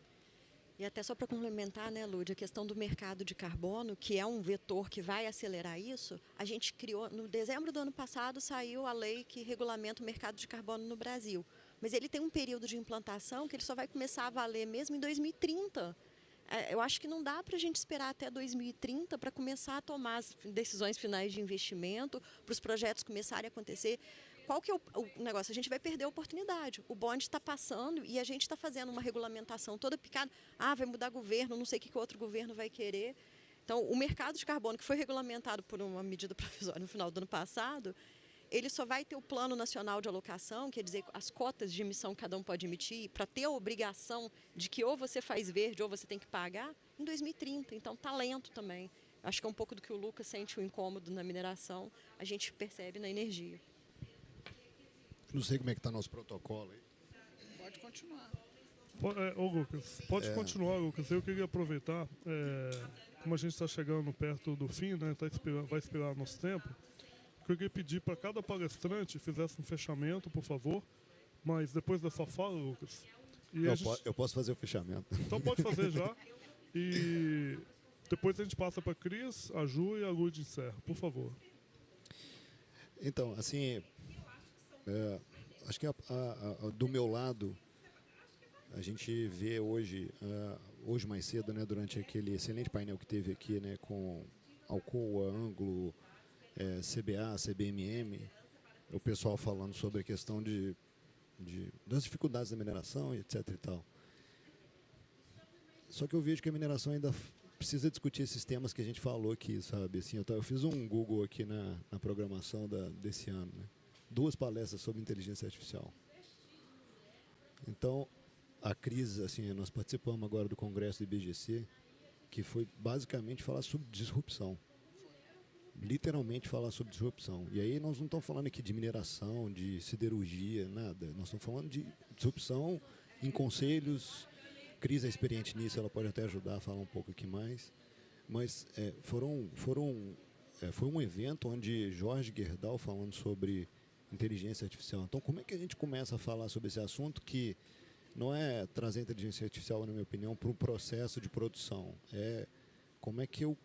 E até só para complementar, né, Lud, a questão do mercado de carbono, que é um vetor que vai acelerar isso, a gente criou, no dezembro do ano passado, saiu a lei que regulamenta o mercado de carbono no Brasil. Mas ele tem um período de implantação que ele só vai começar a valer mesmo em 2030. Eu acho que não dá para a gente esperar até 2030 para começar a tomar as decisões finais de investimento, para os projetos começarem a acontecer. Qual que é o negócio? A gente vai perder a oportunidade. O bonde está passando e a gente está fazendo uma regulamentação toda picada. Vai mudar governo, não sei o que outro governo vai querer. Então, o mercado de carbono, que foi regulamentado por uma medida provisória no final do ano passado, ele só vai ter o Plano Nacional de Alocação, quer dizer, as cotas de emissão que cada um pode emitir, para ter a obrigação de que ou você faz verde ou você tem que pagar, em 2030. Então, está lento também. Acho que é um pouco do que o Lucas sente o incômodo na mineração, a gente percebe na energia. Não sei como é que está nosso protocolo aí. Pode continuar. Lucas, pode continuar, Lucas. Eu queria aproveitar, como a gente está chegando perto do fim, né, vai expirar nosso tempo, eu queria pedir para cada palestrante fizesse um fechamento, por favor, mas depois da sua fala, Lucas. Eu posso fazer o fechamento. Então pode fazer já. E Depois a gente passa para a Cris, a Ju e a Lud encerra, por favor. Então, assim, acho que do meu lado, a gente vê hoje mais cedo, né, durante aquele excelente painel que teve aqui, né, com Alcoa, Anglo, CBA, CBMM, o pessoal falando sobre a questão das dificuldades da mineração, etc. e tal. Só que eu vejo que a mineração ainda precisa discutir esses temas que a gente falou aqui, sabe? Assim, eu fiz um Google aqui na programação desse ano, né? 2 palestras sobre inteligência artificial. Então, a crise, assim, nós participamos agora do congresso do IBGC, que foi basicamente falar sobre disrupção. Literalmente falar sobre disrupção. E aí nós não estamos falando aqui de mineração, de siderurgia, nada. Nós estamos falando de disrupção em conselhos. Cris é experiente nisso, ela pode até ajudar a falar um pouco aqui mais. Mas foi um evento onde Jorge Gerdau falando sobre inteligência artificial. Então, como é que a gente começa a falar sobre esse assunto que não é trazer inteligência artificial, na minha opinião, para um processo de produção? Como é que eu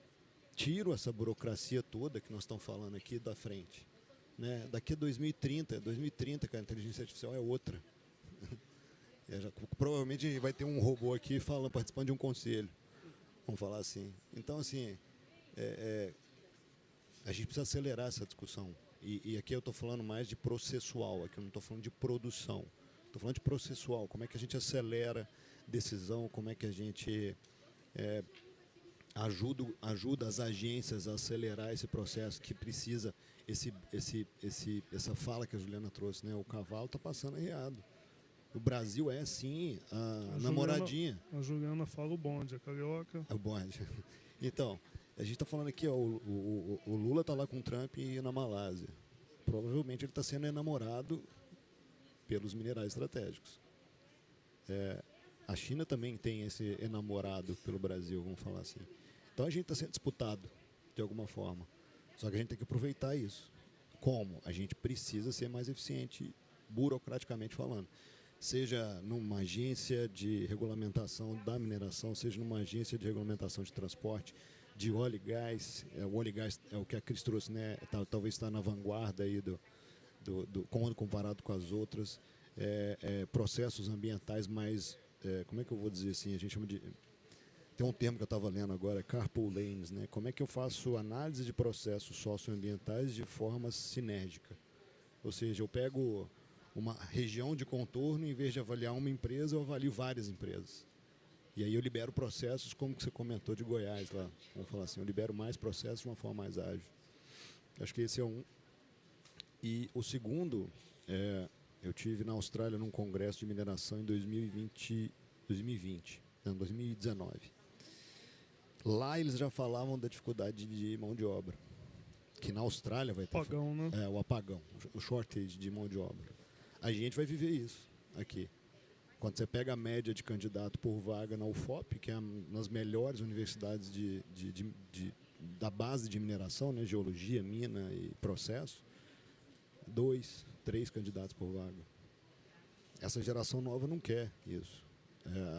tiro essa burocracia toda que nós estamos falando aqui da frente? Né? Daqui a 2030, que a inteligência artificial é outra. Provavelmente vai ter um robô aqui participando de um conselho, vamos falar assim. Então, assim, a gente precisa acelerar essa discussão. E aqui eu estou falando mais de processual, aqui eu não estou falando de produção. Estou falando de processual, como é que a gente acelera decisão, como é que a gente ajuda as agências a acelerar esse processo que precisa, essa fala que a Juliana trouxe, né? O cavalo está passando arreado. O Brasil é, sim, a namoradinha. A Juliana fala o bonde, a carioca. É o bonde. Então, a gente está falando aqui, ó, o Lula está lá com o Trump e na Malásia. Provavelmente ele está sendo enamorado pelos minerais estratégicos. A China também tem esse enamorado pelo Brasil, vamos falar assim. Então a gente está sendo disputado, de alguma forma. Só que a gente tem que aproveitar isso. Como? A gente precisa ser mais eficiente, burocraticamente falando. Seja numa agência de regulamentação da mineração, seja numa agência de regulamentação de transporte, de óleo e gás. O óleo e gás é o que a Cris trouxe, né? Talvez está na vanguarda aí quando comparado com as outras. Processos ambientais mais, como é que eu vou dizer assim, a gente chama de... Tem um termo que eu estava lendo agora, carpool lanes, né? Como é que eu faço análise de processos socioambientais de forma sinérgica? Ou seja, eu pego uma região de contorno, em vez de avaliar uma empresa, eu avalio várias empresas. E aí eu libero processos, como que você comentou de Goiás lá. Vamos falar assim, eu libero mais processos de uma forma mais ágil. Acho que esse é um. E o segundo, eu tive na Austrália num congresso de mineração em 2019. Lá eles já falavam da dificuldade de mão de obra. Que na Austrália vai ter... Apagão, né? O apagão, o shortage de mão de obra. A gente vai viver isso aqui. Quando você pega a média de candidato por vaga na UFOP, que é nas melhores universidades da base de mineração, né, geologia, mina e processo, 2, 3 candidatos por vaga. Essa geração nova não quer isso.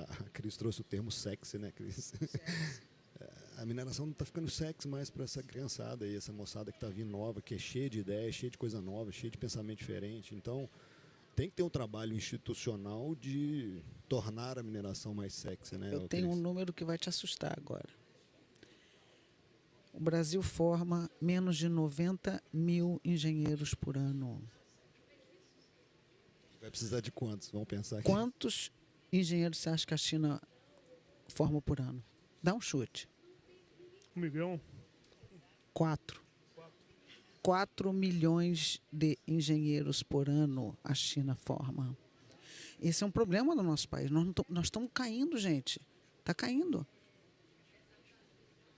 A Cris trouxe o termo sexy, né, Cris? A mineração não está ficando sexy mais para essa criançada aí, essa moçada que está vindo nova, que é cheia de ideias, cheia de coisa nova, cheia de pensamento diferente. Então, tem que ter um trabalho institucional de tornar a mineração mais sexy, né? Eu tenho um número que vai te assustar agora. O Brasil forma menos de 90 mil engenheiros por ano. Vai precisar de quantos? Vamos pensar aqui. Quantos engenheiros você acha que a China forma por ano? Dá um chute. 1 milhão? 4. 4 milhões de engenheiros por ano a China forma. Esse é um problema do nosso país. Nós estamos caindo, gente. Está caindo.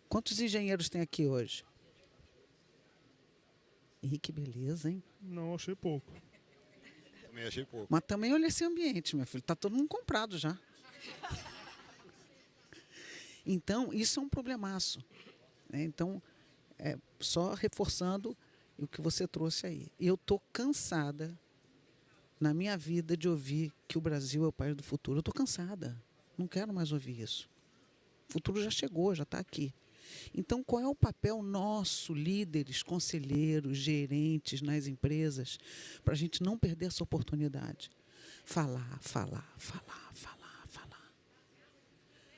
Quantos engenheiros tem aqui hoje? Ih, que beleza, hein? Não, achei pouco. Também achei pouco. Mas também olha esse ambiente, meu filho. Está todo mundo comprado já. Então, isso é um problemaço. Né? Então, só reforçando o que você trouxe aí. Eu estou cansada, na minha vida, de ouvir que o Brasil é o país do futuro. Eu estou cansada. Não quero mais ouvir isso. O futuro já chegou, já está aqui. Então, qual é o papel nosso, líderes, conselheiros, gerentes nas empresas, para a gente não perder essa oportunidade? Falar, falar, falar, falar, falar.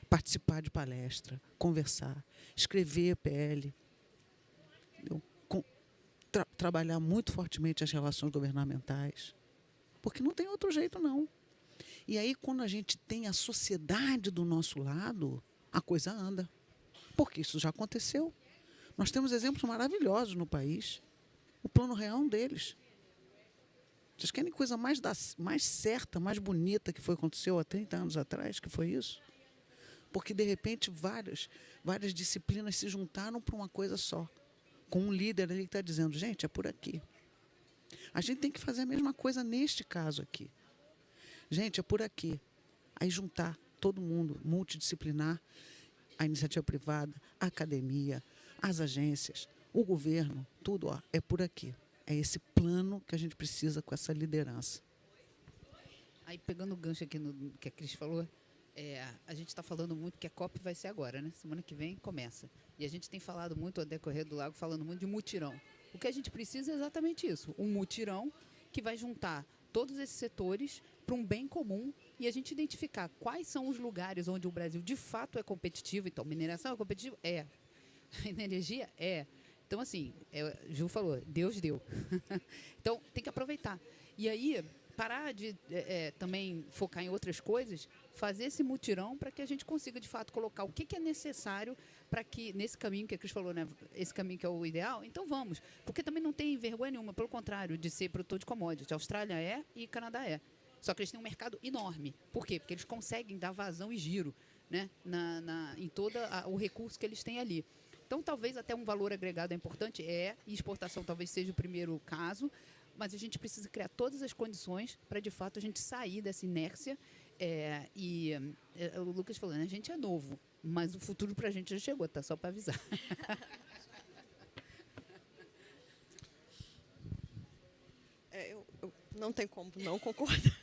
Participar de palestra, conversar, escrever PL. Trabalhar muito fortemente as relações governamentais. Porque não tem outro jeito, não. E aí, quando a gente tem a sociedade do nosso lado, a coisa anda. Porque isso já aconteceu. Nós temos exemplos maravilhosos no país. O Plano Real é um deles. Vocês querem coisa mais certa, mais bonita que aconteceu há 30 anos atrás, que foi isso? Porque, de repente, várias disciplinas se juntaram para uma coisa só. Com um líder ali que está dizendo, gente, é por aqui. A gente tem que fazer a mesma coisa neste caso aqui. Gente, é por aqui. Aí juntar todo mundo, multidisciplinar, a iniciativa privada, a academia, as agências, o governo, tudo, ó, é por aqui. É esse plano que a gente precisa com essa liderança. Aí, pegando o gancho aqui no que a Cris falou, a gente está falando muito que a COP vai ser agora, né? Semana que vem começa. E a gente tem falado muito, ao decorrer do lago, falando muito de mutirão. O que a gente precisa é exatamente isso, um mutirão que vai juntar todos esses setores para um bem comum e a gente identificar quais são os lugares onde o Brasil de fato é competitivo. Então, mineração é competitiva? É. Energia? É. Então, assim, Ju falou, Deus deu. Então, tem que aproveitar. E aí, parar de também focar em outras coisas, fazer esse mutirão para que a gente consiga, de fato, colocar o que é necessário para que, nesse caminho que a Cris falou, né, esse caminho que é o ideal, então vamos. Porque também não tem vergonha nenhuma, pelo contrário, de ser produtor de commodity. A Austrália é e Canadá é. Só que eles têm um mercado enorme. Por quê? Porque eles conseguem dar vazão e giro, né, em todo o recurso que eles têm ali. Então, talvez até um valor agregado é importante, e exportação talvez seja o primeiro caso, mas a gente precisa criar todas as condições para, de fato, a gente sair dessa inércia. O Lucas falou, né, a gente é novo, mas o futuro para a gente já chegou, tá? Só para avisar. Eu não tem como não concordar.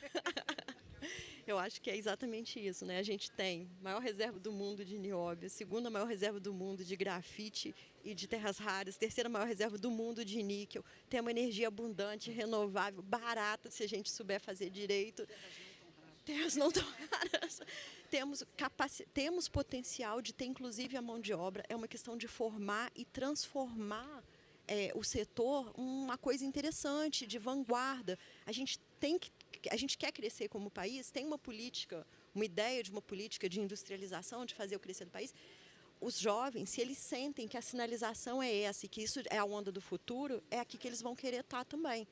Eu acho que é exatamente isso, né? A gente tem a maior reserva do mundo de nióbio, a segunda maior reserva do mundo de grafite e de terras raras, terceira maior reserva do mundo de níquel. Tem uma energia abundante, renovável, barata, se a gente souber fazer direito. Terras não tão raras. Temos potencial de ter, inclusive, a mão de obra. É uma questão de formar e transformar o setor uma coisa interessante, de vanguarda. A gente quer crescer como país, tem uma política, uma ideia de uma política de industrialização, de fazer o crescer do país. Os jovens, se eles sentem que a sinalização é essa e que isso é a onda do futuro, é aqui que eles vão querer estar também.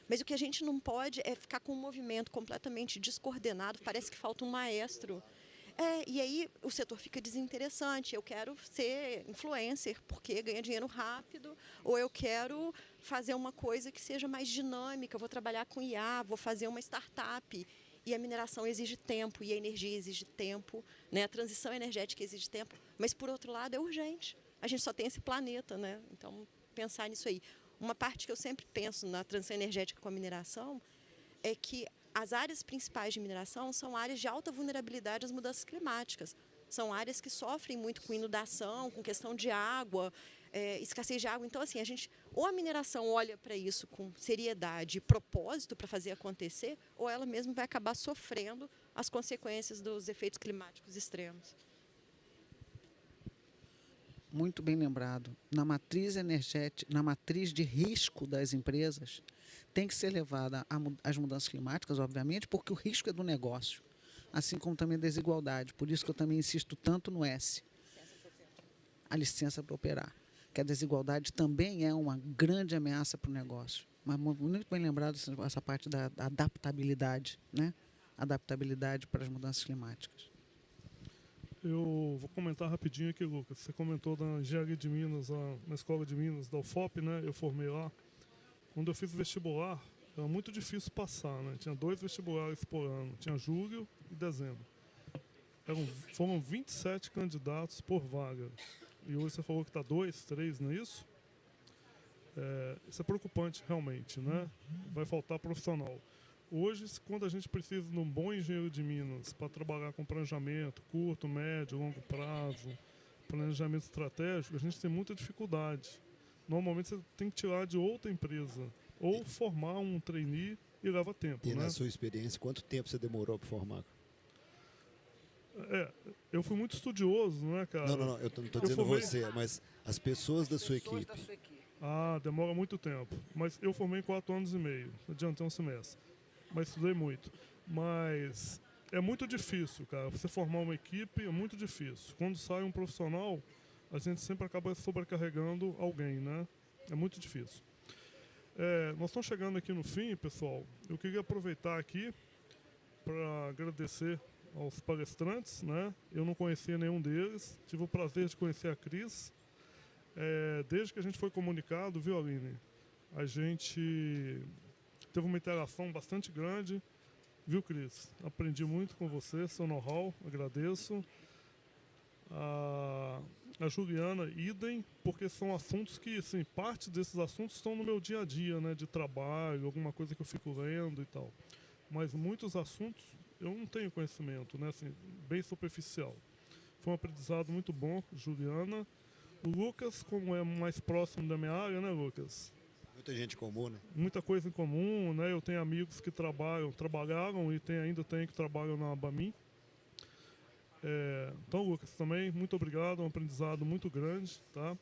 Mas o que a gente não pode é ficar com um movimento completamente descoordenado, parece que falta um maestro. E aí o setor fica desinteressante. Eu quero ser influencer porque ganha dinheiro rápido, ou eu quero fazer uma coisa que seja mais dinâmica, eu vou trabalhar com IA, vou fazer uma startup. E a mineração exige tempo, e a energia exige tempo, né? A transição energética exige tempo, mas, por outro lado, é urgente. A gente só tem esse planeta, né? Então, pensar nisso aí. Uma parte que eu sempre penso na transição energética com a mineração é que as áreas principais de mineração são áreas de alta vulnerabilidade às mudanças climáticas. São áreas que sofrem muito com inundação, com questão de água, escassez de água. Então, assim, ou a mineração olha para isso com seriedade e propósito para fazer acontecer, ou ela mesma vai acabar sofrendo as consequências dos efeitos climáticos extremos. Muito bem lembrado. Na matriz energética, na matriz de risco das empresas, tem que ser levada as mudanças climáticas, obviamente, porque o risco é do negócio, assim como também a desigualdade. Por isso que eu também insisto tanto no S, a licença para operar, que a desigualdade também é uma grande ameaça para o negócio. Mas muito bem lembrado essa parte da adaptabilidade, né? Adaptabilidade para as mudanças climáticas. Eu vou comentar rapidinho aqui, Lucas. Você comentou da engenharia de Minas, na escola de Minas, da UFOP, né? Eu formei lá. Quando eu fiz o vestibular, era muito difícil passar, né? Tinha 2 vestibulares por ano. Tinha julho e dezembro. Foram 27 candidatos por vaga. E hoje você falou que está 2, 3, não é isso? Isso é preocupante, realmente, né? Vai faltar profissional. Hoje, quando a gente precisa de um bom engenheiro de Minas para trabalhar com planejamento, curto, médio, longo prazo, planejamento estratégico, a gente tem muita dificuldade. Normalmente você tem que tirar de outra empresa ou formar um trainee e leva tempo. E né? na sua experiência, quanto tempo você demorou para formar? Eu fui muito estudioso, não é, cara? Não, eu não estou dizendo formei... você, mas as pessoas da sua equipe. Demora muito tempo. Mas eu formei em 4 anos e meio, adiantei um semestre. Mas estudei muito. Mas é muito difícil, cara. Você formar uma equipe é muito difícil. Quando sai um profissional, a gente sempre acaba sobrecarregando alguém, né? É muito difícil. Nós estamos chegando aqui no fim, pessoal. Eu queria aproveitar aqui para agradecer aos palestrantes, né? Eu não conhecia nenhum deles. Tive o prazer de conhecer a Cris. Desde que a gente foi comunicado, viu, Aline? A gente teve uma interação bastante grande. Viu, Cris? Aprendi muito com você, seu know-how, agradeço. A Juliana, idem, porque são assuntos que, assim, parte desses assuntos estão no meu dia a dia, né, de trabalho, alguma coisa que eu fico lendo e tal. Mas muitos assuntos eu não tenho conhecimento, né, assim, bem superficial. Foi um aprendizado muito bom, Juliana. O Lucas, como é mais próximo da minha área, né, Lucas? Muita gente comum, né? Muita coisa em comum, né? Eu tenho amigos que trabalharam e ainda tem que trabalham na Abamin. Então, Lucas, também, muito obrigado, um aprendizado muito grande, tá?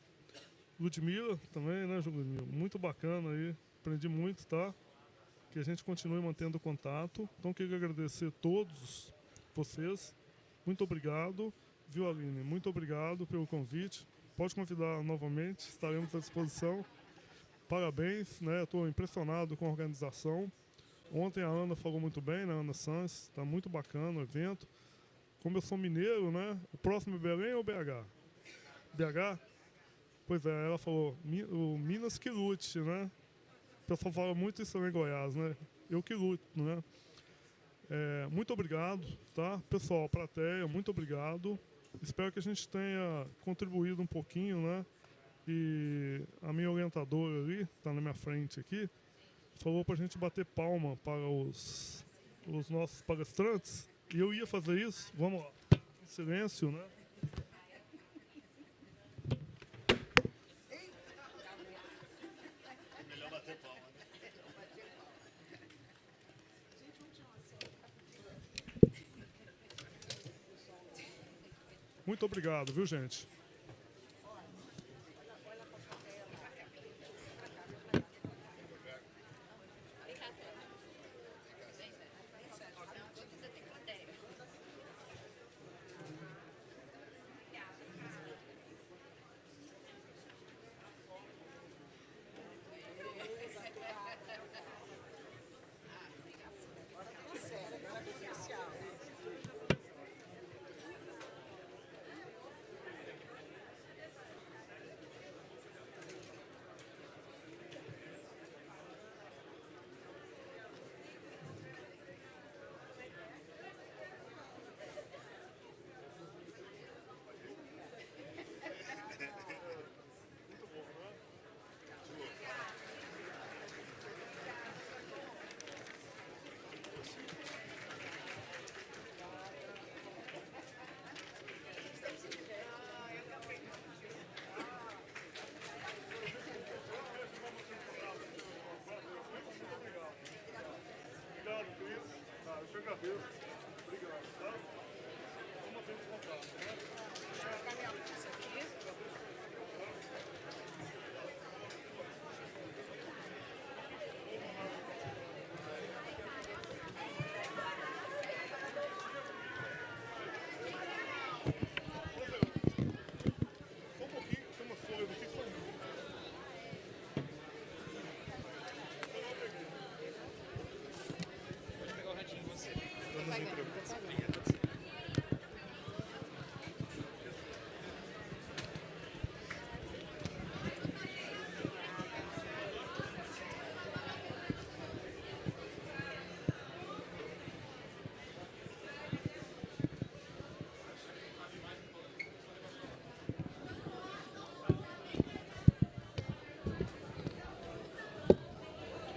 Ludmila também, né, Ludmila? Muito bacana aí, aprendi muito, tá? Que a gente continue mantendo contato. Então, queria agradecer a todos vocês. Muito obrigado, viu, Aline? Muito obrigado pelo convite. Pode convidar novamente, estaremos à disposição. Parabéns, né? Estou impressionado com a organização. Ontem a Ana falou muito bem, né? Ana Sanz, está muito bacana o evento. Como eu sou mineiro, né? O próximo é Belém ou BH? BH? Pois é, ela falou, o Minas que lute, né? O pessoal fala muito isso em Goiás, né? Eu que luto, né? Muito obrigado, tá? Pessoal, plateia, muito obrigado. Espero que a gente tenha contribuído um pouquinho, né? E a minha orientadora ali, está na minha frente aqui, falou para a gente bater palma para os nossos palestrantes. E eu ia fazer isso. Vamos lá. Em silêncio, né? Melhor bater palma, né? Muito obrigado, viu, gente?